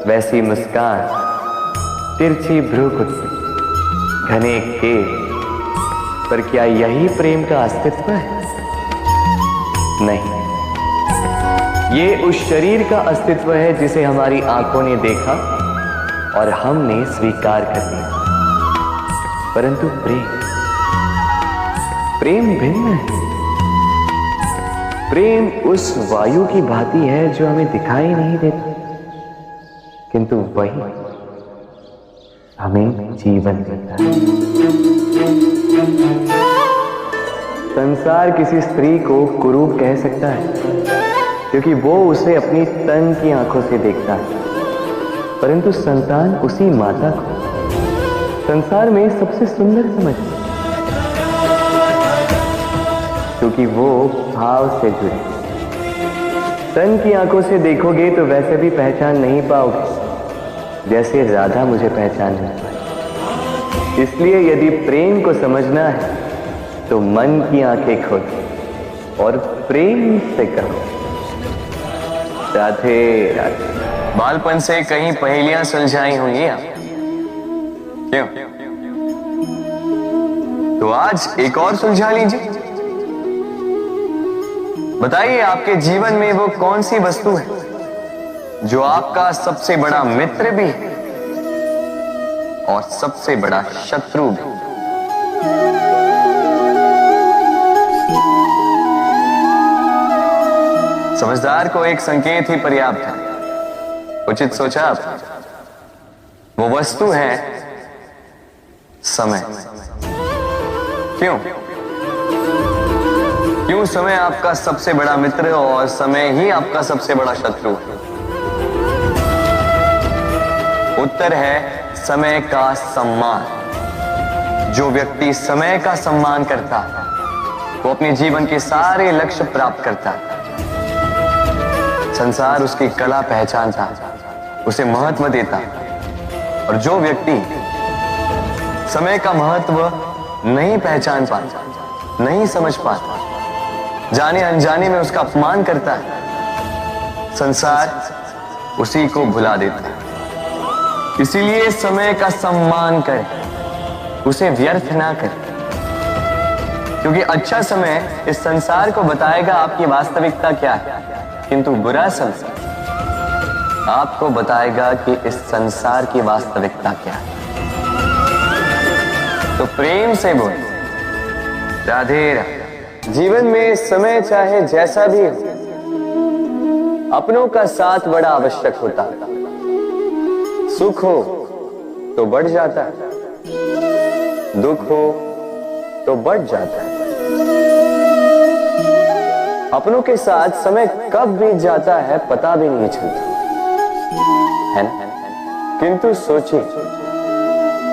वैसी मुस्कान, तिरछी भ्रूकुटी, घने केश, पर क्या यही प्रेम का अस्तित्व है? नहीं, ये उस शरीर का अस्तित्व है जिसे हमारी आंखों ने देखा और हमने स्वीकार कर लिया। परंतु प्रेम भिन्न है। प्रेम उस वायु की भांति है जो हमें दिखाई नहीं देता, किंतु वही हमें जीवन देता है। संसार किसी स्त्री को कुरूप कह सकता है क्योंकि वो उसे अपनी तन की आंखों से देखता है, परंतु संतान उसी माता को संसार में सबसे सुंदर समझती है, क्योंकि वो भाव से जुड़ी, सन की आंखों से देखोगे तो वैसे भी पहचान नहीं पाओगे जैसे राधा मुझे पहचान नहीं पाई। इसलिए यदि प्रेम को समझना है तो मन की आंखें खोलो और प्रेम से कहो राधे राधे। बालपन से कहीं पहेलियां सुलझाई होंगी आप, क्यों? तो आज एक और सुलझा लीजिए। बताइए, आपके जीवन में वो कौन सी वस्तु है जो आपका सबसे बड़ा मित्र भी है और सबसे बड़ा शत्रु भी? समझदार को एक संकेत ही पर्याप्त है। उचित सोचा आप? वो वस्तु है समय। क्यों? क्यों समय आपका सबसे बड़ा मित्र और समय ही आपका सबसे बड़ा शत्रु है? उत्तर है समय का सम्मान। जो व्यक्ति समय का सम्मान करता है वो अपने जीवन के सारे लक्ष्य प्राप्त करता है। संसार उसकी कला पहचानता है, उसे महत्व देता है। और जो व्यक्ति समय का महत्व नहीं पहचान पाता, नहीं समझ पाता, जाने अनजाने में उसका अपमान करता है, संसार उसी को भुला देता है। इसीलिए समय का सम्मान करें, उसे व्यर्थ ना करें, क्योंकि अच्छा समय इस संसार को बताएगा आपकी वास्तविकता क्या है, किंतु बुरा समय आपको बताएगा कि इस संसार की वास्तविकता क्या है। तो प्रेम से बोल राधे राधे। जीवन में समय चाहे जैसा भी हो, अपनों का साथ बड़ा आवश्यक होता है। सुख हो तो बढ़ जाता है, दुख हो तो बढ़ जाता है। अपनों के साथ समय कब बीत जाता है पता भी नहीं चलता, है ना? किंतु सोचिए,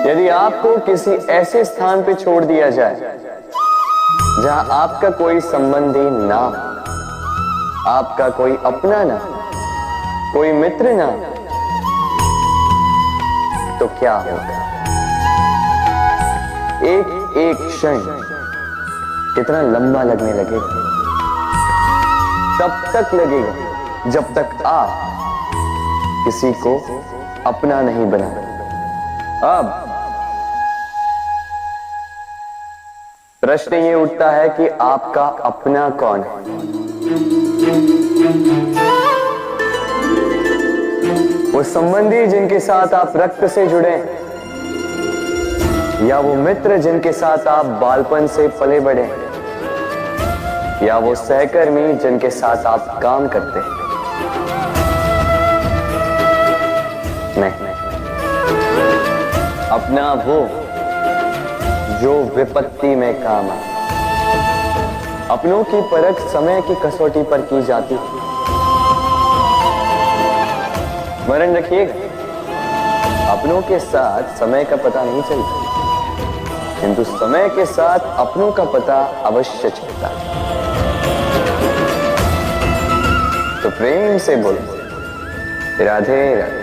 यदि आपको किसी ऐसे स्थान पे छोड़ दिया जाए जहां आपका कोई संबंधी ना हो, आपका कोई अपना ना, कोई मित्र ना, तो क्या होगा? एक एक क्षण कितना लंबा लगने लगेगा। तब तक लगेगा जब तक आप किसी को अपना नहीं बना। अब प्रश्न ये उठता है कि आपका अपना कौन है? वो संबंधी जिनके साथ आप रक्त से जुड़े हैं, या वो मित्र जिनके साथ आप बालपन से पले बढ़े हैं, या वो सहकर्मी जिनके साथ आप काम करते हैं? नहीं, अपना वो जो विपत्ति में काम आए। अपनों की परख समय की कसौटी पर की जाती है। स्मरण रखिएगा, अपनों के साथ समय का पता नहीं चलता, किंतु समय के साथ अपनों का पता अवश्य चलता है। तो प्रेम से बोलो राधे राधे।